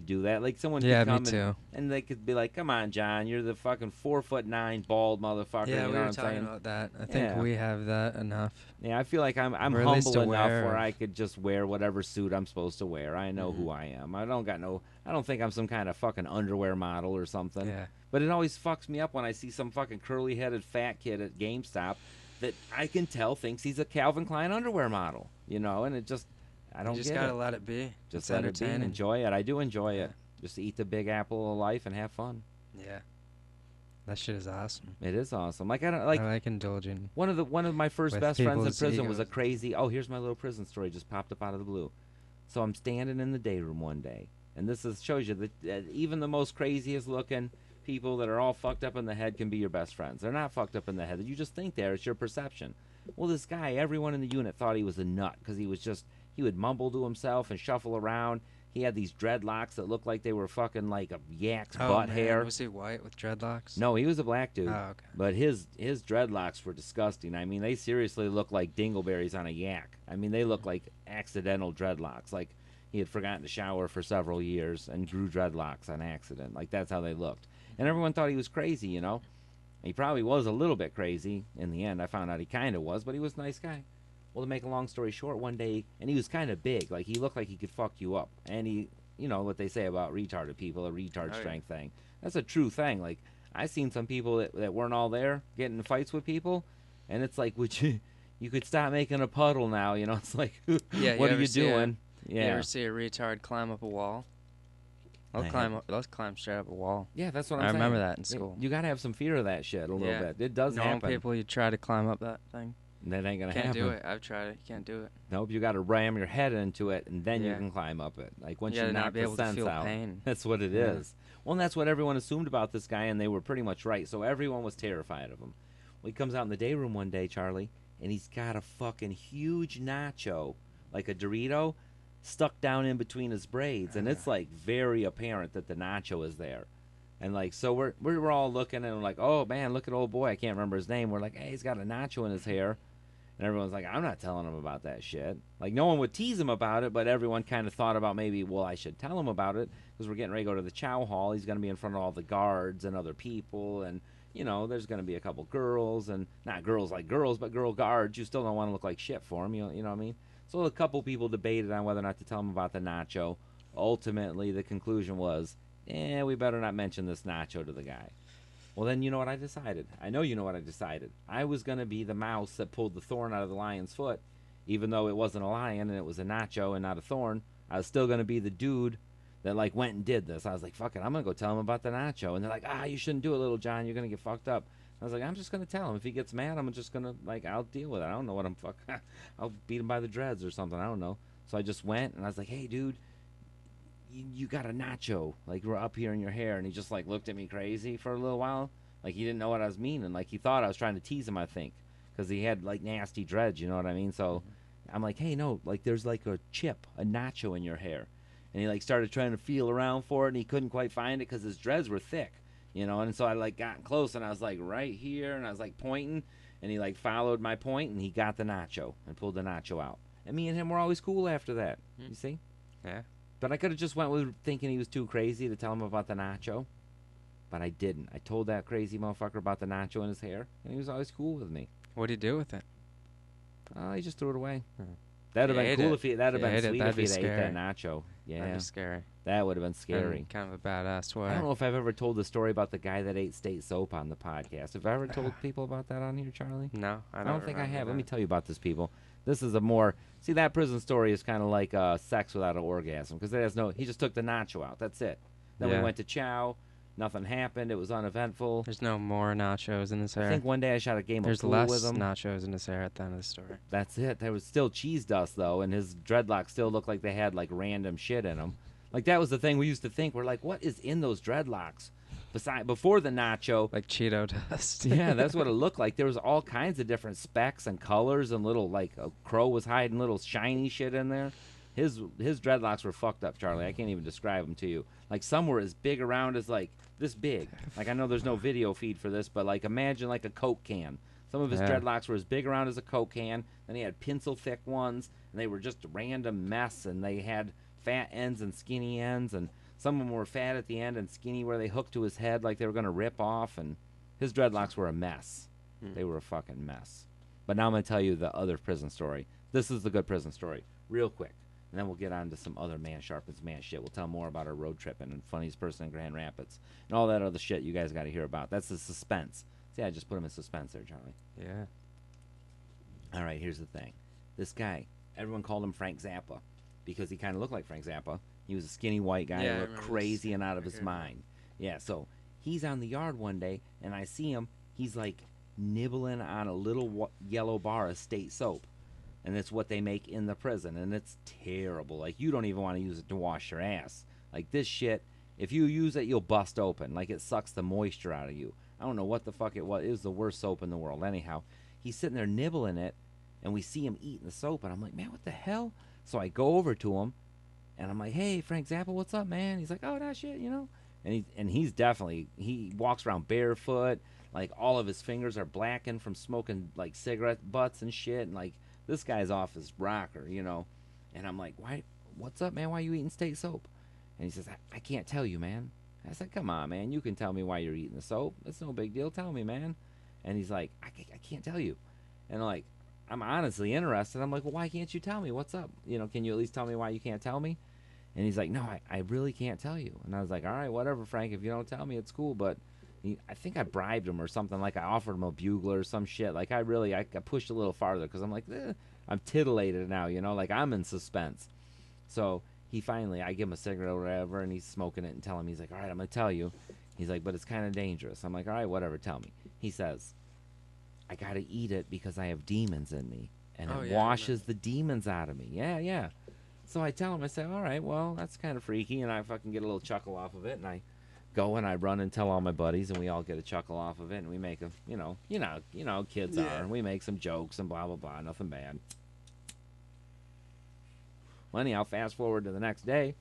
S1: do that. Like someone
S2: Yeah,
S1: could
S2: me
S1: come
S2: too.
S1: and they could be like, come on, John, you're the fucking 4'9" bald motherfucker.
S2: Yeah,
S1: you
S2: we
S1: know
S2: were
S1: what I'm
S2: talking
S1: saying?
S2: about that. I think
S1: Yeah.
S2: we have that enough.
S1: Yeah, I feel like I'm
S2: Or at least
S1: humble enough
S2: aware
S1: where
S2: of-
S1: I could just wear whatever suit I'm supposed to wear. I know who I am. I don't think I'm some kind of fucking underwear model or something.
S2: Yeah.
S1: But it always fucks me up when I see some fucking curly-headed fat kid at GameStop that I can tell thinks he's a Calvin Klein underwear model, you know, and it just I don't
S2: You just
S1: get
S2: gotta
S1: it.
S2: let it be.
S1: Just
S2: It's
S1: let it be and
S2: entertaining.
S1: enjoy it. I do enjoy it. Just eat the big apple of life and have fun.
S2: Yeah. That shit is awesome.
S1: It is awesome. Like I don't
S2: I
S1: like
S2: like indulging.
S1: one of my first
S2: With
S1: best friends in
S2: people's
S1: prison was a
S2: egos.
S1: crazy. Oh, here's my little prison story. Just popped up out of the blue. So I'm standing in the day room one day, and shows you that even the most craziest looking people that are all fucked up in the head can be your best friends. They're not fucked up in the head. You just think they're. It's your perception. Well, this guy, everyone in the unit thought he was a nut because he would mumble to himself and shuffle around. He had these dreadlocks that looked like they were fucking like a yak's butt hair.
S2: Was he white with dreadlocks?
S1: No, he was a black dude.
S2: Oh, okay.
S1: But his dreadlocks were disgusting. I mean, they seriously look like dingleberries on a yak. I mean, they look like accidental dreadlocks. Like he had forgotten to shower for several years and grew dreadlocks on accident. Like that's how they looked. And everyone thought he was crazy, you know. He probably was a little bit crazy in the end. I found out he kind of was, but he was a nice guy. Well, to make a long story short, one day, and he was kind of big. Like, he looked like he could fuck you up. And he, you know what they say about retarded people, a retard strength thing. That's a true thing. Like, I seen some people that weren't all there getting in fights with people, and it's like, would you could stop making a puddle now? You know, it's like,
S2: Yeah,
S1: what are you doing?
S2: you ever
S1: Yeah,
S2: see a retard climb up a wall?
S1: I have.
S2: Let's climb straight up a wall.
S1: Yeah, that's what
S2: I
S1: I'm
S2: remember
S1: saying.
S2: that in school.
S1: You gotta have some fear of that shit a little
S2: Yeah.
S1: bit. It does
S2: Normal
S1: happen.
S2: people, you try to climb up that thing.
S1: That ain't gonna
S2: Can't
S1: happen.
S2: do it. I've tried it. You can't do it.
S1: Nope, you got to ram your head into it, and then you
S2: Yeah.
S1: can climb up it. Like once
S2: You
S1: you
S2: gotta
S1: knock
S2: not be
S1: the
S2: able to
S1: sense
S2: feel
S1: out,
S2: pain.
S1: that's what it
S2: Yeah.
S1: is. Well, and that's what everyone assumed about this guy, and they were pretty much right. So everyone was terrified of him. Well, he comes out in the day room one day, Charlie, and he's got a fucking huge nacho, like a Dorito, stuck down in between his braids, and it's like very apparent that the nacho is there. And like, so we're all looking, and we're like, oh man, look at old boy. I can't remember his name. We're like, hey, he's got a nacho in his hair. And everyone's like, I'm not telling him about that shit. Like, no one would tease him about it, but everyone kind of thought about maybe, well, I should tell him about it because we're getting ready to go to the chow hall. He's going to be in front of all the guards and other people. And, you know, there's going to be a couple girls, and not girls like girls, but girl guards. You still don't want to look like shit for him. You know what I mean? So a couple people debated on whether or not to tell him about the nacho. Ultimately, the conclusion was, we better not mention this nacho to the guy. Well, then you know what I decided. I know you know what I decided. I was going to be the mouse that pulled the thorn out of the lion's foot. Even though it wasn't a lion and it was a nacho and not a thorn, I was still going to be the dude that, like, went and did this. I was like, fuck it, I'm going to go tell him about the nacho. And they're like, you shouldn't do it, little John. You're going to get fucked up. I was like, I'm just going to tell him. If he gets mad, I'm just going to, like, I'll deal with it. I don't know what I'm I'll beat him by the dreads or something. I don't know. So I just went and I was like, hey, dude, you got a nacho, like, we're up here in your hair. And he just, like, looked at me crazy for a little while. Like, he didn't know what I was meaning. Like, he thought I was trying to tease him, I think, because he had, like, nasty dreads, you know what I mean? So I'm like, hey, no, like, there's, like, a chip, a nacho in your hair. And he, like, started trying to feel around for it, and he couldn't quite find it because his dreads were thick, you know? And so I, like, got close, and I was, like, right here, and I was, like, pointing, and he, like, followed my point, and he got the nacho and pulled the nacho out. And me and him were always cool after that, you see?
S2: Yeah.
S1: But I could have just went with thinking he was too crazy to tell him about the nacho. But I didn't. I told that crazy motherfucker about the nacho in his hair, and he was always cool with me.
S2: What'd he do with it?
S1: He just threw it away.
S2: Hmm.
S1: That'd have
S2: He
S1: been
S2: ate
S1: cool
S2: it.
S1: if he. That'd have
S2: He ate
S1: been
S2: it.
S1: sweet
S2: That'd
S1: if
S2: be
S1: he'd ate that
S2: scary.
S1: nacho.
S2: That'd
S1: Yeah,
S2: be scary.
S1: that would have been scary.
S2: In kind of a badass way.
S1: I don't know if I've ever told the story about the guy that ate state soap on the podcast. Have I ever told people about that on here, Charlie?
S2: No, I
S1: don't think I
S2: remember
S1: have. Let
S2: that.
S1: me tell you about this, people. This is a more see that prison story is kind of like sex without an orgasm because it has no. He just took the nacho out. That's it. Then we
S2: Yeah.
S1: went to chow. Nothing happened. It was uneventful.
S2: There's no more nachos in his
S1: I
S2: hair.
S1: think one day I shot a game
S2: There's
S1: of pool
S2: less
S1: with him.
S2: nachos in his hair at the end of the story.
S1: That's it. There was still cheese dust though, and his dreadlocks still looked like they had like random shit in them. Like that was the thing we used to think. We're like, what is in those dreadlocks? Before the nacho,
S2: Like Cheeto dust.
S1: yeah, that's what it looked like. There was all kinds of different specks and colors, and little like a crow was hiding little shiny shit in there. His dreadlocks were fucked up, Charlie. I can't even describe them to you. Like some were as big around as like this big. Like I know there's no video feed for this, but like imagine like a Coke can. Some of his
S2: Yeah.
S1: dreadlocks were as big around as a Coke can. Then he had pencil thick ones, and they were just a random mess. And they had fat ends and skinny ends, and some of them were fat at the end and skinny where they hooked to his head like they were gonna rip off. And his dreadlocks were a mess. They were a fucking mess. But now I'm gonna tell you the other prison story. This is the good prison story, real quick. And then we'll get on to some other Man Sharpens Man shit. We'll tell more about our road tripping and funniest person in Grand Rapids and all that other shit you guys got to hear about. That's the suspense. See, I just put him in suspense there, Charlie.
S2: Yeah.
S1: All right, here's the thing. This guy, everyone called him Frank Zappa because he kind of looked like Frank Zappa. He was a skinny white guy
S2: Yeah, I
S1: who looked
S2: remember
S1: crazy
S2: this.
S1: and out of
S2: I
S1: his
S2: heard
S1: mind. Yeah, so he's on the yard one day, and I see him. He's like nibbling on a little yellow bar of state soap. And it's what they make in the prison, and it's terrible. Like, you don't even want to use it to wash your ass. Like, this shit, if you use it, you'll bust open. Like, it sucks the moisture out of you. I don't know what the fuck it was. It was the worst soap in the world. Anyhow, he's sitting there nibbling it, and we see him eating the soap, and I'm like, man, what the hell? So I go over to him, and I'm like, hey, Frank Zappa, what's up, man? He's like, oh, that shit, you know? And he's definitely, he walks around barefoot. Like, all of his fingers are blackened from smoking, like, cigarette butts and shit, and, like, this guy's off his rocker, you know. And I'm like, why? What's up, man? Why you eating state soap? And he says, I can't tell you, man. I said, come on, man. You can tell me why you're eating the soap. It's no big deal. Tell me, man. And he's like, I can't tell you. And I'm like, I'm honestly interested. I'm like, well, why can't you tell me? What's up? You know, can you at least tell me why you can't tell me? And he's like, no, I really can't tell you. And I was like, all right, whatever, Frank. If you don't tell me, it's cool. But, I think I bribed him or something. Like I offered him a bugler or some shit. Like I pushed a little farther because I'm like, I'm titillated now, like I'm in suspense. So he finally, I give him a cigarette or whatever, and he's smoking it and telling me, he's like, all right, I'm gonna tell you. He's like, but it's kind of dangerous. I'm like, all right, whatever, tell me. He says, I gotta eat it because I have demons in me, and
S2: Oh
S1: it
S2: yeah, I remember.
S1: washes the demons out of me. Yeah, yeah. So I tell him, I say, all right, well, that's kind of freaky, and I fucking get a little chuckle off of it, and I go and I run and tell all my buddies, and we all get a chuckle off of it, and we make a, how kids are,
S2: Yeah.
S1: and we make some jokes and blah blah blah, nothing bad. Well, anyhow, fast forward to the next day.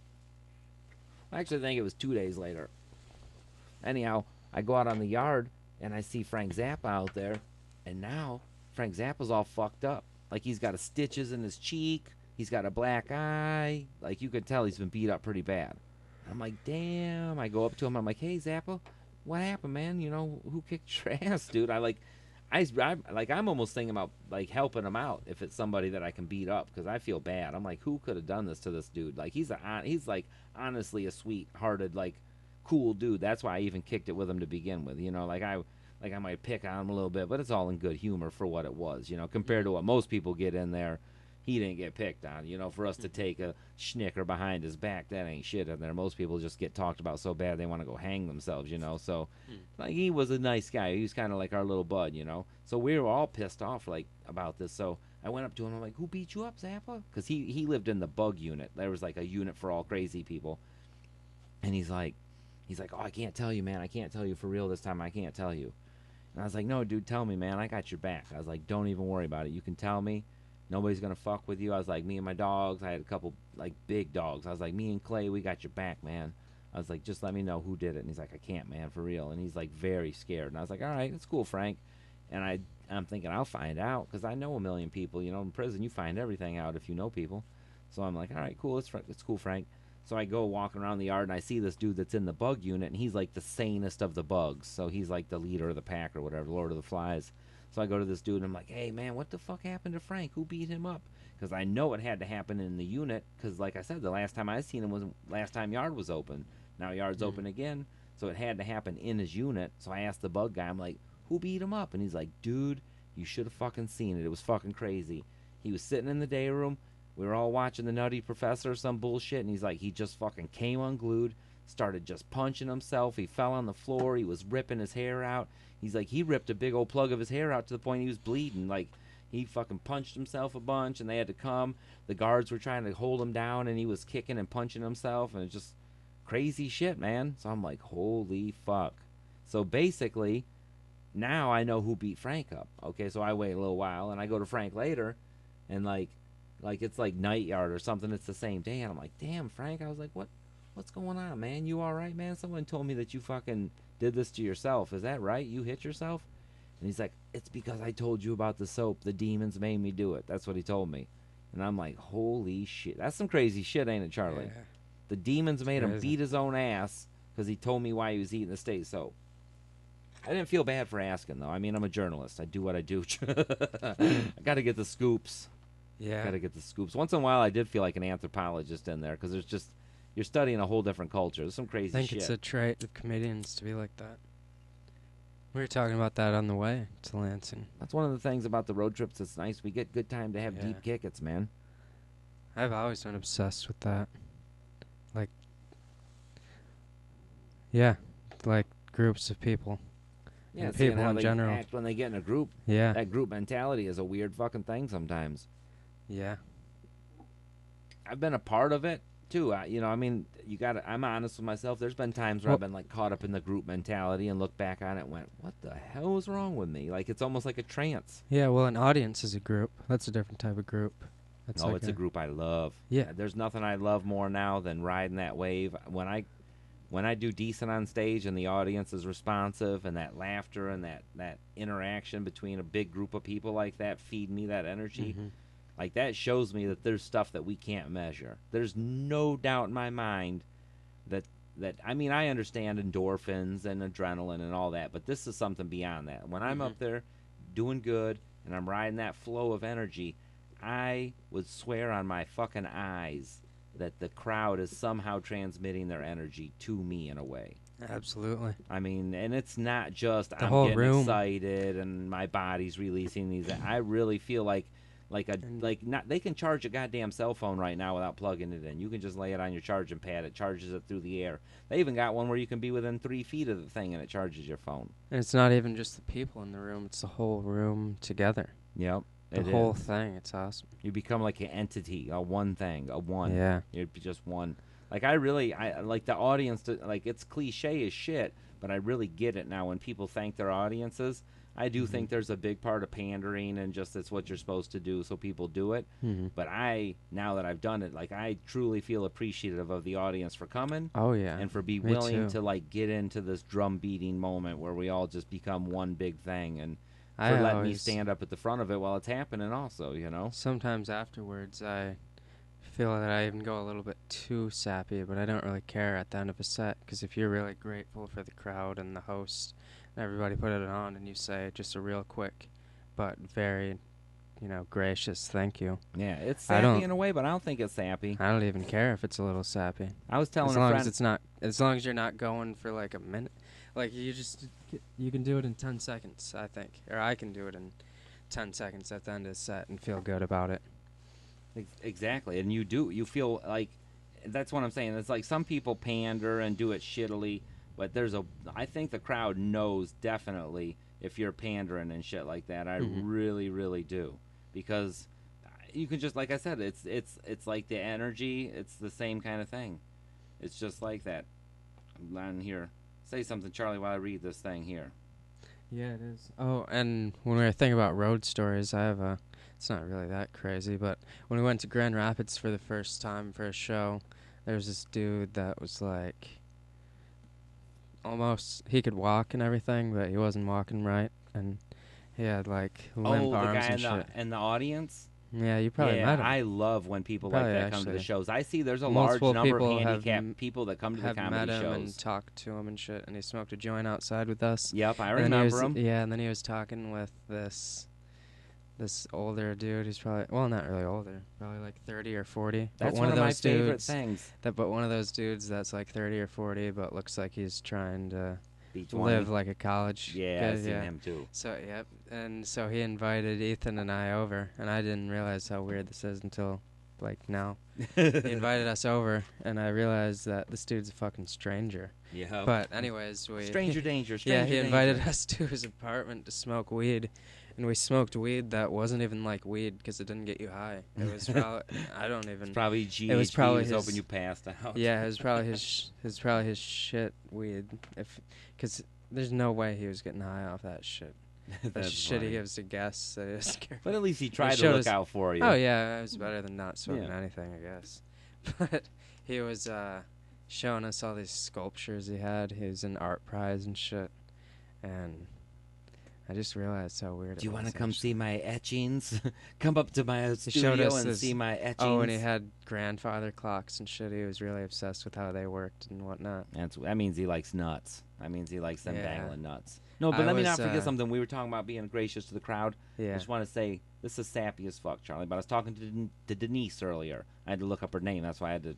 S1: I actually think it was 2 days later. Anyhow, I go out on the yard and I see Frank Zappa out there, and now Frank Zappa's all fucked up. Like he's got a stitches in his cheek, he's got a black eye. Like you could tell he's been beat up pretty bad. I'm like, damn. I go up to him. I'm like, hey Zappa, what happened, man? Who kicked your ass, dude? I'm almost thinking about like helping him out if it's somebody that I can beat up because I feel bad. I'm like, who could have done this to this dude? Like he's like honestly a sweet-hearted like cool dude. That's why I even kicked it with him to begin with. Like I might pick on him a little bit, but it's all in good humor for what it was. Compared to what most people get in there. He didn't get picked on. For us to take a schnicker behind his back, that ain't shit in there. Most people just get talked about so bad they want to go hang themselves. So like he was a nice guy. He was kind of like our little bud. So we were all pissed off like about this. So I went up to him. I'm like, "Who beat you up, Zappa?" Because he lived in the bug unit. There was like a unit for all crazy people. And he's like, "Oh, I can't tell you, man. I can't tell you for real this time. I can't tell you." And I was like, "No, dude, tell me, man. I got your back." I was like, "Don't even worry about it. You can tell me. Nobody's gonna fuck with you." I was like, "Me and my dogs. I had a couple like big dogs. I was like, me and Clay, we got your back, man." I was like, "Just let me know who did it." And he's like, "I can't, man, for real." And he's like very scared. And I was like, "All right, it's cool, Frank." And I'm thinking I'll find out because I know a million people. In prison you find everything out if you know people. So I'm like, "All right, cool. It's cool, Frank." So I go walking around the yard and I see this dude that's in the bug unit and he's like the sanest of the bugs. So he's like the leader of the pack or whatever, Lord of the Flies. So I go to this dude and I'm like, "Hey man, what the fuck happened to Frank? Who beat him up?" Because I know it had to happen in the unit. Because like I said, the last time I seen him was last time yard was open. Now yard's
S2: Mm.
S1: open again, so it had to happen in his unit. So I asked the bug guy, I'm like, "Who beat him up?" And he's like, "Dude, you should have fucking seen it. It was fucking crazy. He was sitting in the day room. We were all watching the Nutty Professor or some bullshit, and he's like, he just fucking came unglued, started just punching himself. He fell on the floor. He was ripping his hair out. He's like, he ripped a big old plug of his hair out to the point he was bleeding. Like, he fucking punched himself a bunch, and they had to come. The guards were trying to hold him down, and he was kicking and punching himself, and it's just crazy shit, man." So I'm like, holy fuck. So basically, now I know who beat Frank up. Okay, so I wait a little while, and I go to Frank later, and like it's like night yard or something. It's the same day, and I'm like, "Damn, Frank." I was like, what's going on, man? You all right, man? Someone told me that you fucking did this to yourself. Is that right? You hit yourself? And he's like, "It's because I told you about the soap. The demons made me do it." That's what he told me. And I'm like, holy shit. That's some crazy shit, ain't it, Charlie?
S2: Yeah.
S1: The demons
S2: It's
S1: made him
S2: crazy.
S1: beat his own ass because he told me why he was eating the state soap. I didn't feel bad for asking, though. I mean, I'm a journalist. I do what I do. I got to get the scoops.
S2: Yeah.
S1: Got to get the scoops. Once in a while, I did feel like an anthropologist in there because there's just you're studying a whole different culture. There's some
S2: I
S1: crazy
S2: think it's
S1: shit.
S2: a trait of comedians to be like that. We were talking about that on the way to Lansing.
S1: That's one of the things about the road trips. It's nice. We get good time to have
S2: Yeah.
S1: deep kickets, man.
S2: I've always been obsessed with that. Like, yeah, like groups of people
S1: Yeah,
S2: and
S1: seeing
S2: people
S1: how
S2: in
S1: they
S2: general.
S1: act when they get in a group.
S2: Yeah.
S1: That group mentality is a weird fucking thing sometimes.
S2: Yeah.
S1: I've been a part of it too. I mean, you got to I'm honest with myself. There's been times where
S2: Well,
S1: I've been like caught up in the group mentality and look back on it and went, "What the hell was wrong with me?" Like it's almost like a trance.
S2: yeah, well, an audience is a group. That's a different type of group. That's
S1: Oh,
S2: like
S1: it's a group I love.
S2: Yeah.
S1: There's nothing I love more now than riding that wave. When I do decent on stage and the audience is responsive and that laughter and that interaction between a big group of people like that feed me that energy.
S2: Mhm.
S1: Like that shows me that there's stuff that we can't measure. There's no doubt in my mind that I mean I understand endorphins and adrenaline and all that, but this is something beyond that. When I'm
S2: Mhm.
S1: up there doing good and I'm riding that flow of energy, I would swear on my fucking eyes that the crowd is somehow transmitting their energy to me in a way.
S2: Absolutely.
S1: I mean, and it's not just
S2: The
S1: I'm
S2: whole
S1: getting
S2: room.
S1: excited and my body's releasing these. I really feel
S2: And
S1: like not they can charge a goddamn cell phone right now without plugging it in. You can just lay it on your charging pad. It charges it through the air. They even got one where you can be within 3 feet of the thing and it charges your phone.
S2: and it's not even just the people in the room, it's the whole room together.
S1: Yep,
S2: The
S1: it
S2: whole
S1: is.
S2: thing. It's awesome.
S1: You become like an entity, a one thing, a one.
S2: Yeah.
S1: You're just one. Like I like the audience. Like it's cliche as shit, but I really get it now when people thank their audiences. I do
S2: Mhm.
S1: think there's a big part of pandering and just it's what you're supposed to do, so people do it.
S2: Mhm.
S1: But now that I've done it, like I truly feel appreciative of the audience for coming
S2: Oh yeah.
S1: and for be
S2: Me
S1: willing
S2: too.
S1: to like get into this drum beating moment where we all just become one big thing and for
S2: I
S1: letting me
S2: always
S1: stand up at the front of it while it's happening also.
S2: sometimes afterwards I feel that I even go a little bit too sappy, but I don't really care at the end of a set because if you're really grateful for the crowd and the host and everybody put it on and you say just a real quick but very, gracious thank you.
S1: Yeah, it's
S2: I
S1: sappy
S2: don't
S1: in a way, but I don't think it's sappy.
S2: I don't even care if it's a little sappy.
S1: I was telling
S2: As
S1: a
S2: long as
S1: friend,
S2: it's not as long as you're not going for like a minute. Like you can do it in 10 seconds, I think. Or I can do it in 10 seconds at the end of the set and feel good about it.
S1: exactly, and you feel like that's what I'm saying. It's like some people pander and do it shittily, but I think the crowd knows definitely if you're pandering and shit like that. I
S2: Mhm.
S1: really, really do, because you can just like I said, it's like the energy. It's the same kind of thing. It's just like that. On here, say something, Charlie, while I read this thing here.
S2: Yeah, it is. Oh, and when we were thinking about road stories, I have a. It's not really that crazy, but when we went to Grand Rapids for the first time for a show, there was this dude that was like almost he could walk and everything, but he wasn't walking right, and he had like limp
S1: Oh, the
S2: arms
S1: guy
S2: and shit.
S1: in the audience.
S2: Yeah, you probably
S1: Yeah,
S2: met him.
S1: I love when
S2: You
S1: people like
S2: probably
S1: that come to the
S2: actually
S1: shows. I see there's a large
S2: multiple
S1: number of
S2: people
S1: handicapped people that come to the
S2: have met
S1: comedy
S2: him and
S1: shows.
S2: talked to him and shit, and he smoked a joint outside with us.
S1: Yep, I
S2: And then he
S1: remember
S2: was
S1: him.
S2: yeah, and then he was talking with this older dude who's probably well not really older, probably like 30 or 40. But
S1: That's
S2: one
S1: one
S2: of
S1: of my
S2: those
S1: favorite
S2: dudes
S1: things.
S2: but one of those dudes that's like 30 or 40 but looks like he's trying to
S1: B20.
S2: live like a college
S1: Yeah, I've
S2: kid,
S1: seen
S2: yeah.
S1: him too.
S2: So yep, and so he invited Ethan and I over, and I didn't realize how weird this is until like now. He invited us over, and I realized that this dude's a fucking stranger.
S1: Yeah.
S2: But anyways,
S1: Stranger danger,
S2: yeah,
S1: stranger
S2: he invited
S1: danger.
S2: us to his apartment to smoke weed, and we smoked weed that wasn't even like weed because it didn't get you high. It was probably I don't
S1: It's
S2: even.
S1: probably
S2: It was
S1: GHB. He
S2: probably
S1: was hoping
S2: his.
S1: you passed out.
S2: Yeah, it was probably his shit weed. Because there's no way he was getting high off that shit. That
S1: That's
S2: shit he
S1: funny.
S2: gives to guests.
S1: But at least he tried to
S2: showed
S1: look
S2: us-
S1: out for you.
S2: Oh yeah, it was better than not smoking
S1: Yeah.
S2: anything, I guess. But he was showing us all these sculptures he had. He was in art prize and shit, and I just realized how weird.
S1: Do you
S2: want to
S1: come see my etchings? Come up to my
S2: showed
S1: studio
S2: us
S1: and
S2: this-
S1: see my etchings.
S2: Oh, and he had grandfather clocks and shit. He was really obsessed with how they worked and whatnot.
S1: That means he likes nuts. That means he likes them
S2: Yeah.
S1: dangling nuts. No, but
S2: I
S1: let me
S2: was,
S1: not forget something. We were talking about being gracious to the crowd. I
S2: Yeah.
S1: just want to say this is sappy as fuck, Charlie. But I was talking to Denise earlier. I had to look up her name. That's why I had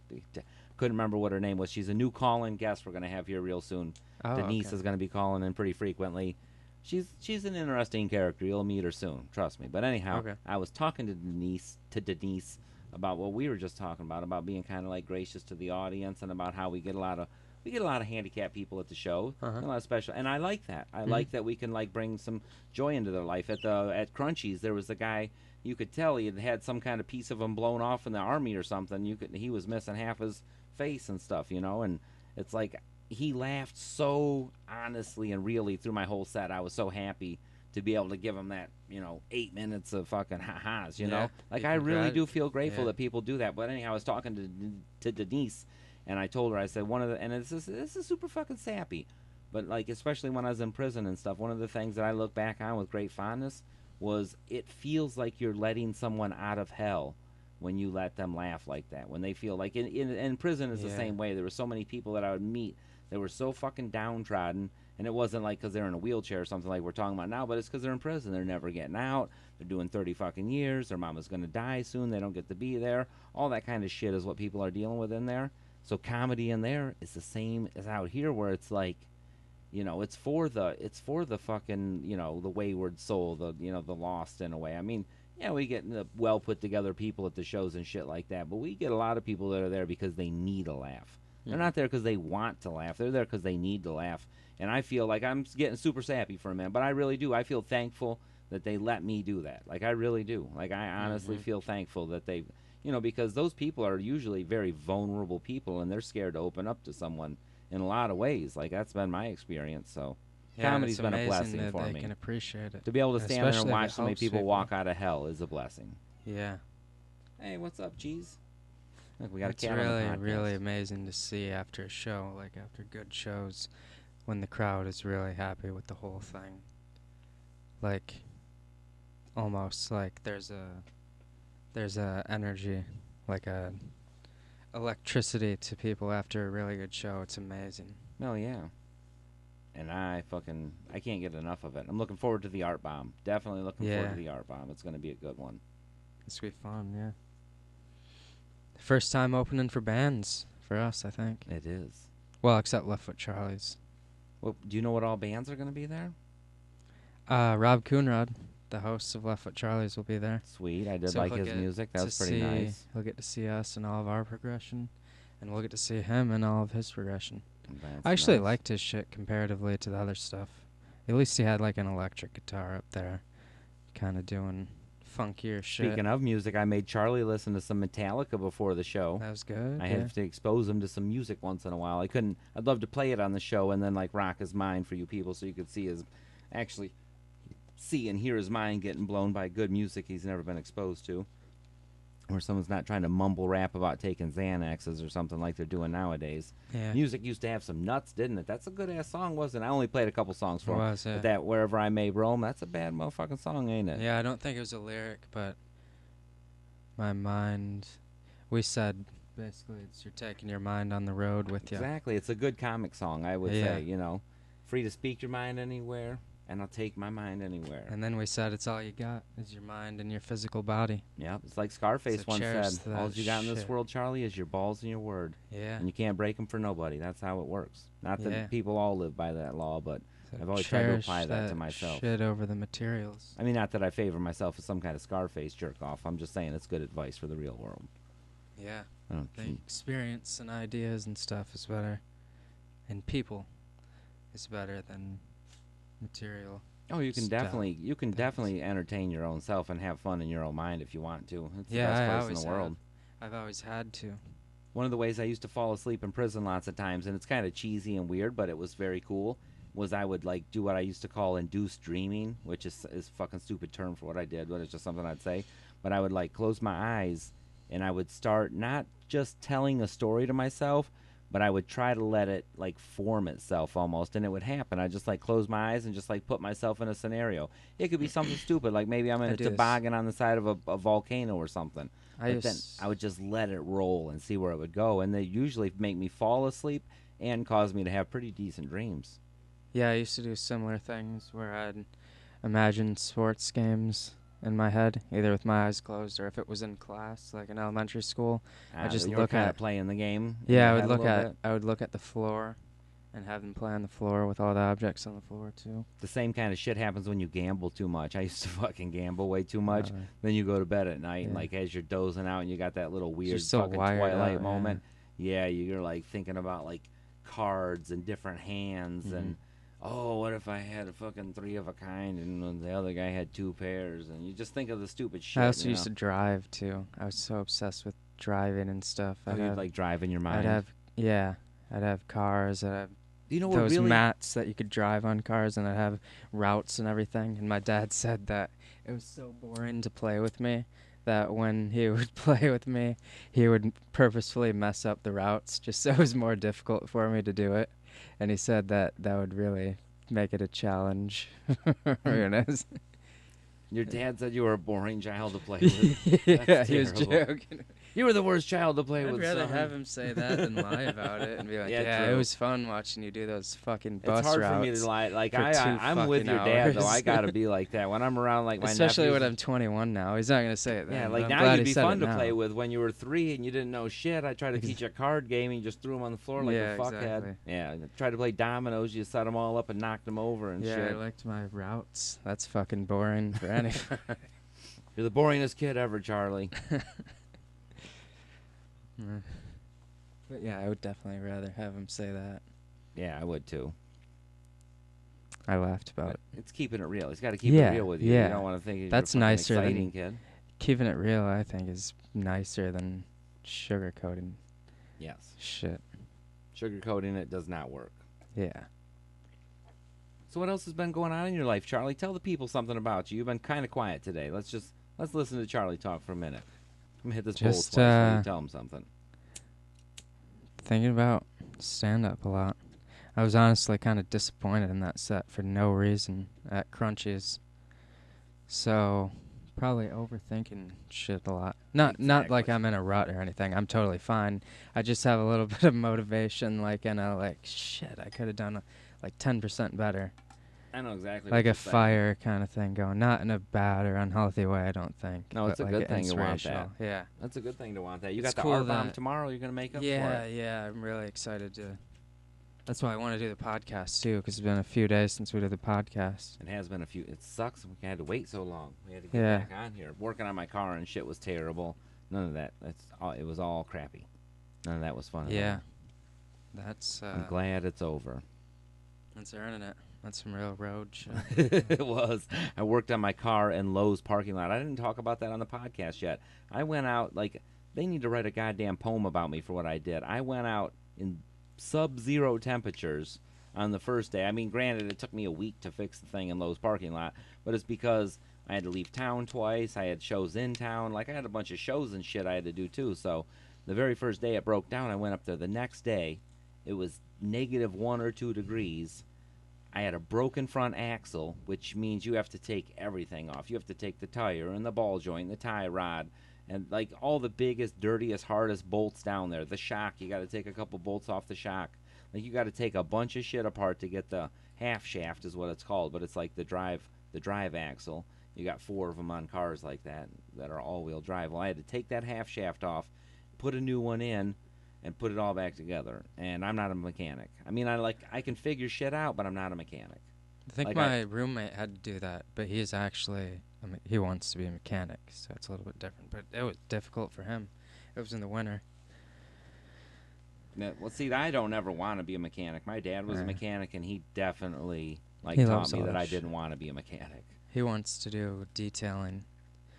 S1: couldn't remember what her name was. She's a new call-in guest we're gonna have here real soon.
S2: Oh,
S1: Denise
S2: okay.
S1: is gonna be calling in pretty frequently. She's an interesting character. You'll meet her soon, trust me. But anyhow,
S2: Okay.
S1: I was talking to Denise about what we were just talking about being kind of like gracious to the audience and about how we get a lot of handicapped people at the show,
S2: Uh-huh.
S1: a lot of special, and I like that. I
S2: Mhm.
S1: like that we can like bring some joy into their life. At Crunchies, there was a guy you could tell he had some kind of piece of him blown off in the army or something. He was missing half his face and stuff, and it's like he laughed so honestly and really through my whole set. I was so happy to be able to give him that 8 minutes of fucking ha-has,
S2: Yeah,
S1: like
S2: you
S1: I
S2: can
S1: really do feel grateful
S2: yeah.
S1: that people do that. But anyhow, I was talking to Denise, and I told her, I said, and this is super fucking sappy, but like especially when I was in prison and stuff, one of the things that I look back on with great fondness was it feels like you're letting someone out of hell when you let them laugh like that. When they feel like in prison is the
S2: Yeah.
S1: same way. There were so many people that I would meet that were so fucking downtrodden, and it wasn't like because they're in a wheelchair or something like we're talking about now, but it's because they're in prison. They're never getting out. They're doing 30 fucking years. Their mama's gonna die soon. They don't get to be there. All that kind of shit is what people are dealing with in there. So comedy in there is the same as out here, where it's like, it's for the fucking, the wayward soul, the lost in a way. I mean, yeah, we get the well put together people at the shows and shit like that, but we get a lot of people that are there because they need a laugh. They're
S2: Mhm.
S1: not there because they want to laugh. They're there because they need to laugh. And I feel like I'm getting super sappy for a minute, but I really do. I feel thankful that they let me do that. Like, I really do. Like, I honestly
S2: Mhm.
S1: feel thankful that they, because those people are usually very vulnerable people, and they're scared to open up to someone in a lot of ways. Like, that's been my experience. So
S2: Yeah, it's
S1: comedy's been a
S2: amazing
S1: blessing
S2: that
S1: for
S2: they
S1: me.
S2: can appreciate it,
S1: To be able to stand there and
S2: especially if it
S1: watch so many
S2: helps
S1: people
S2: people.
S1: walk out of hell is a blessing.
S2: Yeah.
S1: Hey, what's up, cheese? Look, we got a
S2: It's
S1: cat on the
S2: really,
S1: podcast.
S2: really amazing to see after a show, like after good shows, when the crowd is really happy with the whole thing. Like, almost like there's a energy, like a electricity to people after a really good show. It's amazing.
S1: Oh yeah. And I can't get enough of it. I'm looking forward to the art bomb. Definitely looking forward
S2: Yeah,
S1: to the art bomb. It's going to be a good one.
S2: it's gonna be fun. Yeah. First time opening for bands for us, I think.
S1: It is.
S2: Well, except Left Foot Charlie's.
S1: Well, do you know what all bands are going to be there?
S2: Rob Coonrod, the host of Left Foot Charlie's, will be there.
S1: Sweet. I did
S2: So
S1: like
S2: he'll
S1: his
S2: get
S1: music. That
S2: to
S1: was pretty
S2: see,
S1: nice.
S2: he'll get to see us and all of our progression, and we'll get to see him and all of his progression.
S1: That's
S2: I actually
S1: nice.
S2: liked his shit comparatively to the other stuff. At least he had like an electric guitar up there, kind of doing funkier shit.
S1: Speaking of music, I made Charlie listen to some Metallica before the show.
S2: That was good.
S1: I
S2: yeah.
S1: have to expose him to some music once in a while. I'd love to play it on the show and then like rock his mind for you people so you could actually see and hear his mind getting blown by good music he's never been exposed to. Or someone's not trying to mumble rap about taking Xanaxes or something like they're doing nowadays.
S2: Yeah.
S1: Music used to have some nuts, didn't it? That's a good ass song, wasn't it? I only played a couple songs
S2: It
S1: for him.
S2: was, yeah.
S1: But that Wherever I May Roam, that's a bad motherfucking song, ain't it?
S2: Yeah, I don't think it was a lyric, but my mind. We said basically it's you're taking your mind on the road with you.
S1: Exactly. It's a good comic song, I would
S2: Yeah.
S1: say, Free to speak your mind anywhere, and I'll take my mind anywhere.
S2: And then we said it's all you got is your mind and your physical body.
S1: Yep, it's like Scarface
S2: So
S1: once
S2: cheers
S1: said,
S2: to
S1: all
S2: that
S1: you got in this
S2: shit.
S1: world, Charlie, is your balls and your word.
S2: Yeah.
S1: And you can't break them for nobody. That's how it works. Not that
S2: Yeah.
S1: people all live by that law, but
S2: So
S1: I've always tried to
S2: cherish
S1: apply that to myself.
S2: Shit over the materials.
S1: I mean, not that I favor myself as some kind of Scarface jerk-off. I'm just saying it's good advice for the real world.
S2: Yeah.
S1: I don't
S2: The
S1: think.
S2: experience and ideas and stuff is better, and people is better than material.
S1: Oh, you can
S2: stuff.
S1: definitely entertain your own self and have fun in your own mind if you want to. It's
S2: Yeah,
S1: the
S2: I
S1: best place
S2: always
S1: in the world.
S2: I've always had to.
S1: One of the ways I used to fall asleep in prison lots of times, and it's kind of cheesy and weird, but it was very cool, was I would like do what I used to call induced dreaming, which is fucking stupid term for what I did, but it's just something I'd say. But I would like close my eyes and I would start not just telling a story to myself, but I would try to let it like form itself almost, and it would happen. I just like close my eyes and just like put myself in a scenario. It could be something stupid, like maybe I'm in
S2: I
S1: a
S2: do this.
S1: toboggan on the side of a volcano or something.
S2: I
S1: But then
S2: used
S1: I would just let it roll and see where it would go, and they usually make me fall asleep and cause me to have pretty decent dreams.
S2: Yeah, I used to do similar things where I'd imagine sports games in my head, either with my eyes closed or if it was in class, like in elementary school. I just
S1: you were
S2: look
S1: kind
S2: at
S1: of playing the game. in
S2: Yeah,
S1: your
S2: I would
S1: head a
S2: look
S1: little
S2: at
S1: bit.
S2: I would look at the floor, and have them play on the floor with all the objects on the floor too.
S1: The same kind of shit happens when you gamble too much. I used to fucking gamble way too much.
S2: Uh,
S1: Then you go to bed at night, and
S2: Yeah.
S1: like as you're dozing out, and you got that little weird
S2: so
S1: fucking
S2: wired
S1: twilight
S2: out,
S1: moment. Yeah, you're like thinking about like cards and different hands, and oh, what if I had a fucking 3 of a kind, and the other guy had 2 pairs, and you just think of the stupid shit.
S2: I also
S1: you
S2: used to
S1: know?
S2: drive too. I was so obsessed with driving and stuff.
S1: Oh, you'd like drive in your mind.
S2: I'd have cars. I'd have
S1: Do you know what
S2: those
S1: really?
S2: mats that you could drive on cars, and I'd have routes and everything. And my dad said that it was so boring to play with me that when he would play with me, he would purposefully mess up the routes just so it was more difficult for me to do it. And he said that would really make it a challenge. You know?
S1: Your dad said you were a boring child to play with.
S2: Yeah,
S1: That's
S2: he was
S1: terrible.
S2: joking.
S1: You were the worst child to play
S2: I'd
S1: with,
S2: rather
S1: son.
S2: have him say that than lie about it and be like,
S1: Yeah,
S2: yeah, it
S1: true.
S2: was fun watching you do those fucking
S1: It's
S2: bus
S1: hard for me to
S2: routes
S1: lie. Like
S2: for two
S1: I'm with
S2: fucking
S1: your dad though. I
S2: hours.
S1: gotta be like that when I'm around like my
S2: Especially when
S1: nephews.
S2: I'm 21 now. He's not gonna say it then.
S1: Yeah,
S2: but
S1: like
S2: I'm
S1: now
S2: glad
S1: you'd
S2: he
S1: be
S2: said
S1: fun
S2: it
S1: to
S2: now.
S1: play with when you were 3 and you didn't know shit. I tried to teach you a card game and you just threw them on the floor like
S2: Yeah,
S1: a fuckhead.
S2: exactly.
S1: Yeah, tried to play dominoes. You set them all up and knocked them over and
S2: Yeah,
S1: shit.
S2: I liked my routes. That's fucking boring for anybody.
S1: You're the boringest kid ever, Charlie.
S2: But yeah, I would definitely rather have him say that.
S1: Yeah, I would too.
S2: I laughed about it.
S1: It's keeping it real. He's got to keep
S2: Yeah,
S1: it real with you.
S2: yeah.
S1: You don't want to think
S2: That's
S1: you're a fucking
S2: nicer than-
S1: exciting kid.
S2: Keeping it real, I think, is nicer than sugarcoating
S1: Yes.
S2: shit.
S1: Sugarcoating it does not work.
S2: Yeah.
S1: So what else has been going on in your life, Charlie? Tell the people something about you. You've been kind of quiet today. Let's listen to Charlie talk for a minute. I'm gonna hit this bowl
S2: Just,
S1: twice while you tell him something.
S2: Thinking about stand-up a lot. I was honestly kind of disappointed in that set for no reason at Crunchies. So, probably overthinking shit a lot. Not like
S1: Exactly.
S2: I'm in a rut or anything. I'm totally fine. I just have a little bit of motivation, and shit, I could have done like 10% better.
S1: I know exactly.
S2: Like
S1: what
S2: a
S1: you're saying.
S2: fire kind of thing going. Not in a bad or unhealthy way, I don't think.
S1: No, it's
S2: but
S1: a
S2: like
S1: good thing to want that.
S2: inspirational. Yeah.
S1: That's a good thing to want that. You
S2: It's
S1: got the
S2: cool
S1: R-bomb
S2: that-
S1: tomorrow. You're gonna make up for
S2: Yeah,
S1: it.
S2: yeah. I'm really excited to. That's why I want to do the podcast too, because it's been a few days since we did the podcast.
S1: It has been a few. It sucks. We had to wait so long. We had to get
S2: Yeah.
S1: back on here. Working on my car and shit was terrible. None of that. It was all crappy. None of that was fun. at
S2: Yeah.
S1: all.
S2: That's
S1: I'm glad it's over.
S2: that's earning it. That's some real road shit.
S1: It was. I worked on my car in Lowe's parking lot. I didn't talk about that on the podcast yet. I went out they need to write a goddamn poem about me for what I did. I went out in sub-zero temperatures on the first day. I mean, granted, it took me a week to fix the thing in Lowe's parking lot, but it's because I had to leave town twice. I had shows in town. I had a bunch of shows and shit I had to do too. So the very first day it broke down, I went up there. The next day, it was -1 or 2 degrees. I had a broken front axle, which means you have to take everything off. You have to take the tire and the ball joint, the tie rod, and all the biggest, dirtiest, hardest bolts down there. The shock, you got to take a couple bolts off the shock. You got to take a bunch of shit apart to get the half shaft is what it's called, but it's like the drive axle. You got 4 of them on cars like that are all-wheel drive. Well, I had to take that half shaft off, put a new one in, and put it all back together. And I'm not a mechanic. I mean, I can figure shit out, but I'm not a mechanic.
S2: I think my roommate had to do that, but he's actually he wants to be a mechanic, so it's a little bit different. But it was difficult for him. It was in the winter.
S1: Now, well, see, I don't ever want to be a mechanic. My dad was a mechanic, and he definitely
S2: He
S1: taught
S2: loves
S1: me
S2: all
S1: that
S2: that
S1: I
S2: shit.
S1: didn't want to be a mechanic.
S2: He wants to do detailing.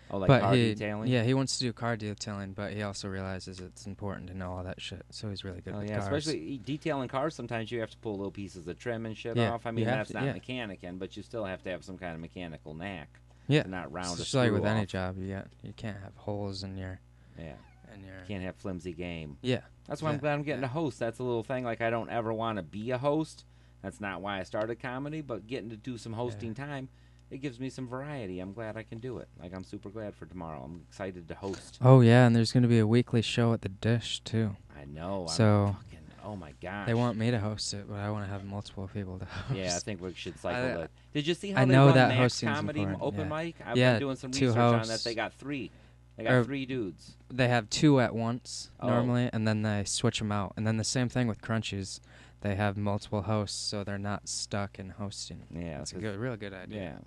S1: Oh, like
S2: but
S1: car detailing?
S2: Yeah, he wants to do car detailing, but he also realizes it's important to know all that shit. So he's really good
S1: Oh
S2: with
S1: yeah,
S2: cars.
S1: especially detailing cars. Sometimes you have to pull little pieces of trim and shit
S2: Yeah,
S1: off. I
S2: you
S1: mean,
S2: have
S1: that's
S2: to,
S1: not
S2: yeah.
S1: mechanicking, but you still have to have some kind of mechanical knack
S2: Yeah,
S1: to not round
S2: it's
S1: a
S2: just like
S1: screw
S2: with any
S1: off.
S2: job, you can't have holes in your
S1: Yeah,
S2: in your.
S1: can't have flimsy game.
S2: Yeah,
S1: That's why I'm glad I'm getting to host. That's a little thing. I don't ever want to be a host. That's not why I started comedy, but getting to do some hosting time, it gives me some variety. I'm glad I can do it. I'm super glad for tomorrow. I'm excited to host.
S2: Oh yeah, and there's gonna be a weekly show at the Dish too.
S1: I know.
S2: So
S1: oh my gosh.
S2: they want me to host it, but I want to have multiple people to host.
S1: Yeah, I think we should cycle
S2: I-
S1: it. Did you see how
S2: I
S1: they
S2: know
S1: run
S2: that
S1: Max
S2: hosting's
S1: Comedy
S2: important,
S1: open
S2: yeah.
S1: mic? I've
S2: Yeah,
S1: been doing some
S2: 2
S1: research on that.
S2: hosts.
S1: They got 3. They got
S2: Or-
S1: 3 dudes.
S2: They have 2 at once
S1: Oh.
S2: normally, and then they switch them out. And then the same thing with Crunchies. They have multiple hosts, so they're not stuck in hosting.
S1: Yeah,
S2: That's a real good idea.
S1: Yeah.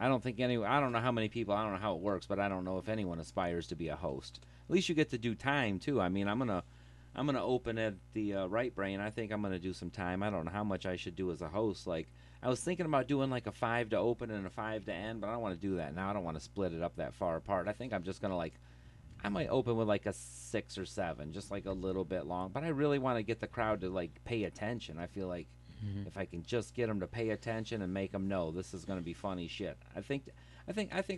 S1: I don't know how many people, I don't know how it works, but I don't know if anyone aspires to be a host. At least you get to do time too. I mean, I'm going to open at the Right Brain. I think I'm going to do some time. I don't know how much I should do as a host. I was thinking about doing a 5 to open and a 5 to end, but I don't want to do that now. I don't want to split it up that far apart. I think I'm just going to I might open with a 6 or 7, just a little bit long. But I really want to get the crowd to pay attention. I feel like if I can just get them to pay attention and make them know this is going to be funny shit, I think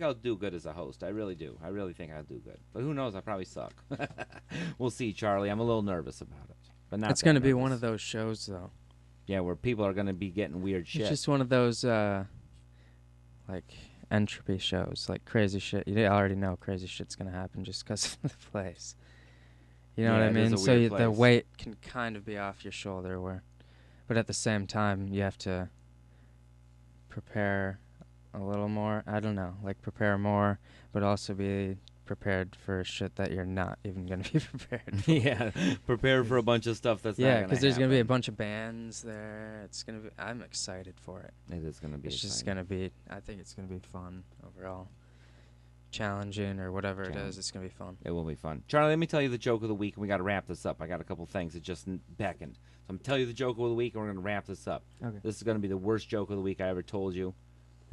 S1: I'll do good as a host. I really do. I really think I'll do good. But who knows? I probably suck. We'll see, Charlie. I'm a little nervous about it, but not.
S2: It's going to be one of those shows, though.
S1: Yeah, where people are going to be getting weird shit.
S2: It's just one of those, entropy shows, crazy shit. You already know crazy shit's going to happen just because of the place. You know what
S1: Yeah,
S2: I
S1: it is
S2: mean?
S1: a
S2: So
S1: weird
S2: the
S1: place.
S2: weight can kind of be off your shoulder, but at the same time, you have to prepare a little more. I don't know, like prepare more, but also be prepared for shit that you're not even gonna be prepared for.
S1: Yeah, prepare for a bunch of stuff that's not
S2: Yeah,
S1: gonna
S2: because there's
S1: happen.
S2: gonna be a bunch of bands there. It's gonna be. I'm excited for it.
S1: It is gonna be.
S2: It's just
S1: exciting.
S2: gonna be. I think it's gonna be fun overall. Challenging or whatever it is, it's gonna be fun.
S1: It will be fun. Charlie, let me tell you the joke of the week, and we got to wrap this up. I got a couple things that just beckoned. So I'm going to tell you the joke of the week, and we're going to wrap this up.
S2: Okay.
S1: This is going to be the worst joke of the week I ever told you.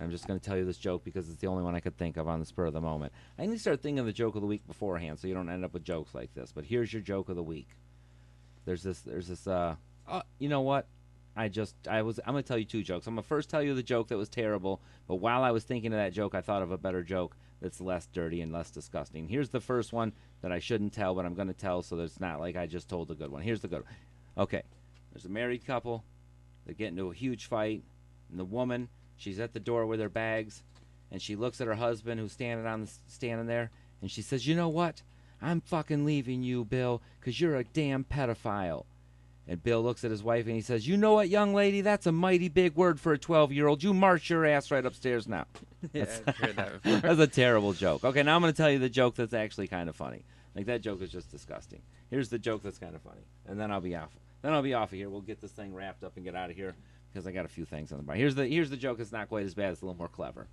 S1: I'm just going to tell you this joke because it's the only one I could think of on the spur of the moment. I need to start thinking of the joke of the week beforehand so you don't end up with jokes like this. But here's your joke of the week. There's this, you know what? I'm going to tell you two jokes. I'm going to first tell you the joke that was terrible, but while I was thinking of that joke, I thought of a better joke that's less dirty and less disgusting. Here's the first one that I shouldn't tell, but I'm going to tell so that it's not like I just told the good one. Here's the good one. Okay, there's a married couple. They get into a huge fight, and the woman, she's at the door with her bags, and she looks at her husband who's standing there, and she says, "You know what? I'm fucking leaving you, Bill, 'cause you're a damn pedophile." And Bill looks at his wife and he says, "You know what, young lady? That's a mighty big word for a 12-year-old. You march your ass right upstairs now."
S2: Yeah, I've heard that before.
S1: That's a terrible joke. Okay, now I'm going to tell you the joke that's actually kind of funny. Like, that joke is just disgusting. Here's the joke that's kind of funny. And then I'll be off. Then I'll be off of here. We'll get this thing wrapped up and get out of here because I got a few things on the bar. Here's the joke that's not quite as bad. It's a little more clever.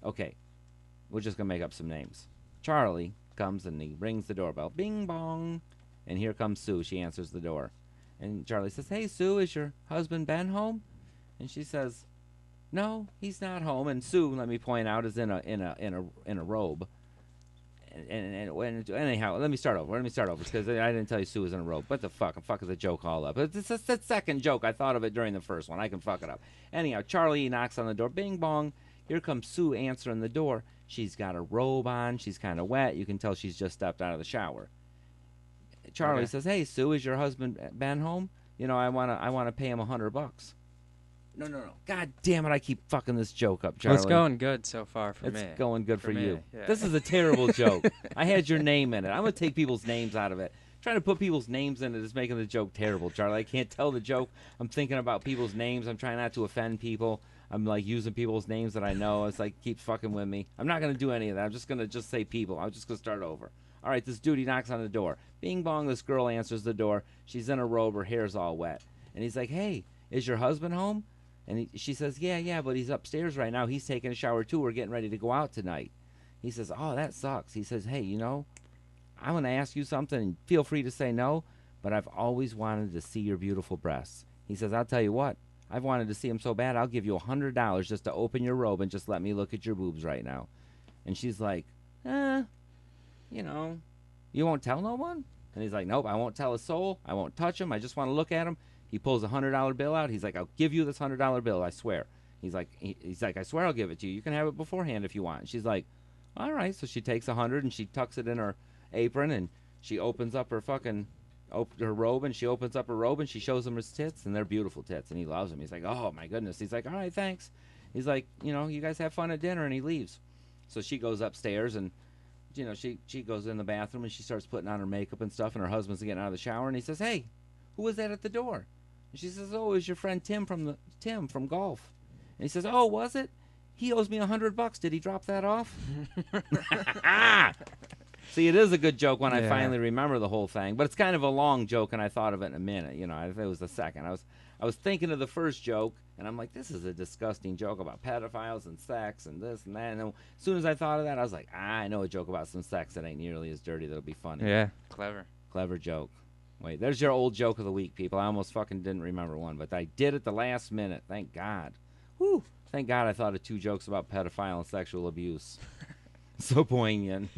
S1: Okay, we're just going to make up some names. Charlie comes and he rings the doorbell. Bing bong. And here comes Sue. She answers the door. And Charlie says, "Hey, Sue, is your husband Ben home?" And she says, "No, he's not home." And Sue, let me point out, is in a robe. And anyhow, let me start over because I didn't tell you Sue was in a robe. What the fuck? I'm fucking the joke all up. It's the second joke. I thought of it during the first one. I can fuck it up. Anyhow, Charlie knocks on the door. Bing bong. Here comes Sue answering the door. She's got a robe on. She's kind of wet. You can tell she's just stepped out of the shower. Charlie says, "Hey, Sue, is your husband Ben home? You know, I wanna pay him $100." No. God damn it! I keep fucking this joke up, Charlie.
S2: Well, it's going good so far for me.
S1: It's going good for
S2: me,
S1: you.
S2: yeah.
S1: This is a terrible joke. I had your name in it. I'm gonna take people's names out of it. Trying to put people's names in it is making the joke terrible, Charlie. I can't tell the joke. I'm thinking about people's names. I'm trying not to offend people. I'm like using people's names that I know. It's like keep fucking with me. I'm not gonna do any of that. I'm just gonna say people. I'm just gonna start over. All right, this dude, he knocks on the door. Bing bong, this girl answers the door. She's in a robe, her hair's all wet. And he's like, "Hey, is your husband home?" And she says, yeah, but he's upstairs right now. He's taking a shower too. We're getting ready to go out tonight. He says, "Oh, that sucks." He says, "Hey, you know, I'm going to ask you something, and feel free to say no, but I've always wanted to see your beautiful breasts." He says, "I'll tell you what, I've wanted to see them so bad, I'll give you $100 just to open your robe and just let me look at your boobs right now." And she's like, you know, "You won't tell no one?" And he's like, "Nope, I won't tell a soul. I won't touch him. I just want to look at him." He pulls a $100 bill out. He's like, "I'll give you this $100 bill, I swear." He's like, "I swear I'll give it to you. You can have it beforehand if you want." And she's like, "All right." So she takes 100 and she tucks it in her apron and she opens up her her robe and she opens up her robe and she shows him his tits, and they're beautiful tits, and he loves them. He's like, "Oh my goodness." He's like, "All right, thanks." He's like, "You know, you guys have fun at dinner," and he leaves. So she goes upstairs and you know, she goes in the bathroom and she starts putting on her makeup and stuff, and her husband's getting out of the shower, and he says, "Hey, who was that at the door?" And she says, "Oh, it was your friend Tim from golf." And he says, "Oh, was it? He owes me $100. Did he drop that off?" See, it is a good joke when I finally remember the whole thing, but it's kind of a long joke, and I thought of it in a minute. You know, it was the second. I was thinking of the first joke, and I'm like, this is a disgusting joke about pedophiles and sex and this and that. And then as soon as I thought of that, I was like, I know a joke about some sex that ain't nearly as dirty that'll be funny.
S2: Yeah, clever
S1: Joke. Wait, there's your old joke of the week, people. I almost fucking didn't remember one, but I did at the last minute. Thank God. Whew. Thank God I thought of 2 jokes about pedophile and sexual abuse. So poignant.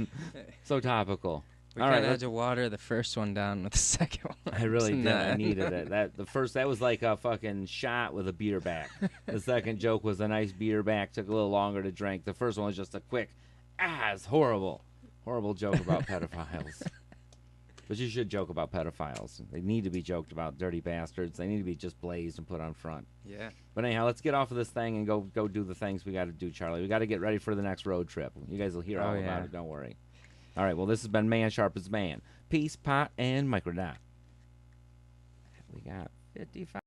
S1: So topical.
S2: We
S1: All
S2: kind
S1: right,
S2: of had to water the first one down with the second one.
S1: I really did. I needed it. That was like a fucking shot with a beer back. The second joke was a nice beer back. Took a little longer to drink. The first one was just a quick, it's horrible. Horrible joke about pedophiles. But you should joke about pedophiles. They need to be joked about, dirty bastards. They need to be just blazed and put on front.
S2: Yeah.
S1: But anyhow, let's get off of this thing and go do the things we got to do, Charlie. We got to get ready for the next road trip. You guys will hear all about it. Don't worry. All right. Well, this has been Man Sharpens Man. Peace, pot, and microdot. We got 55.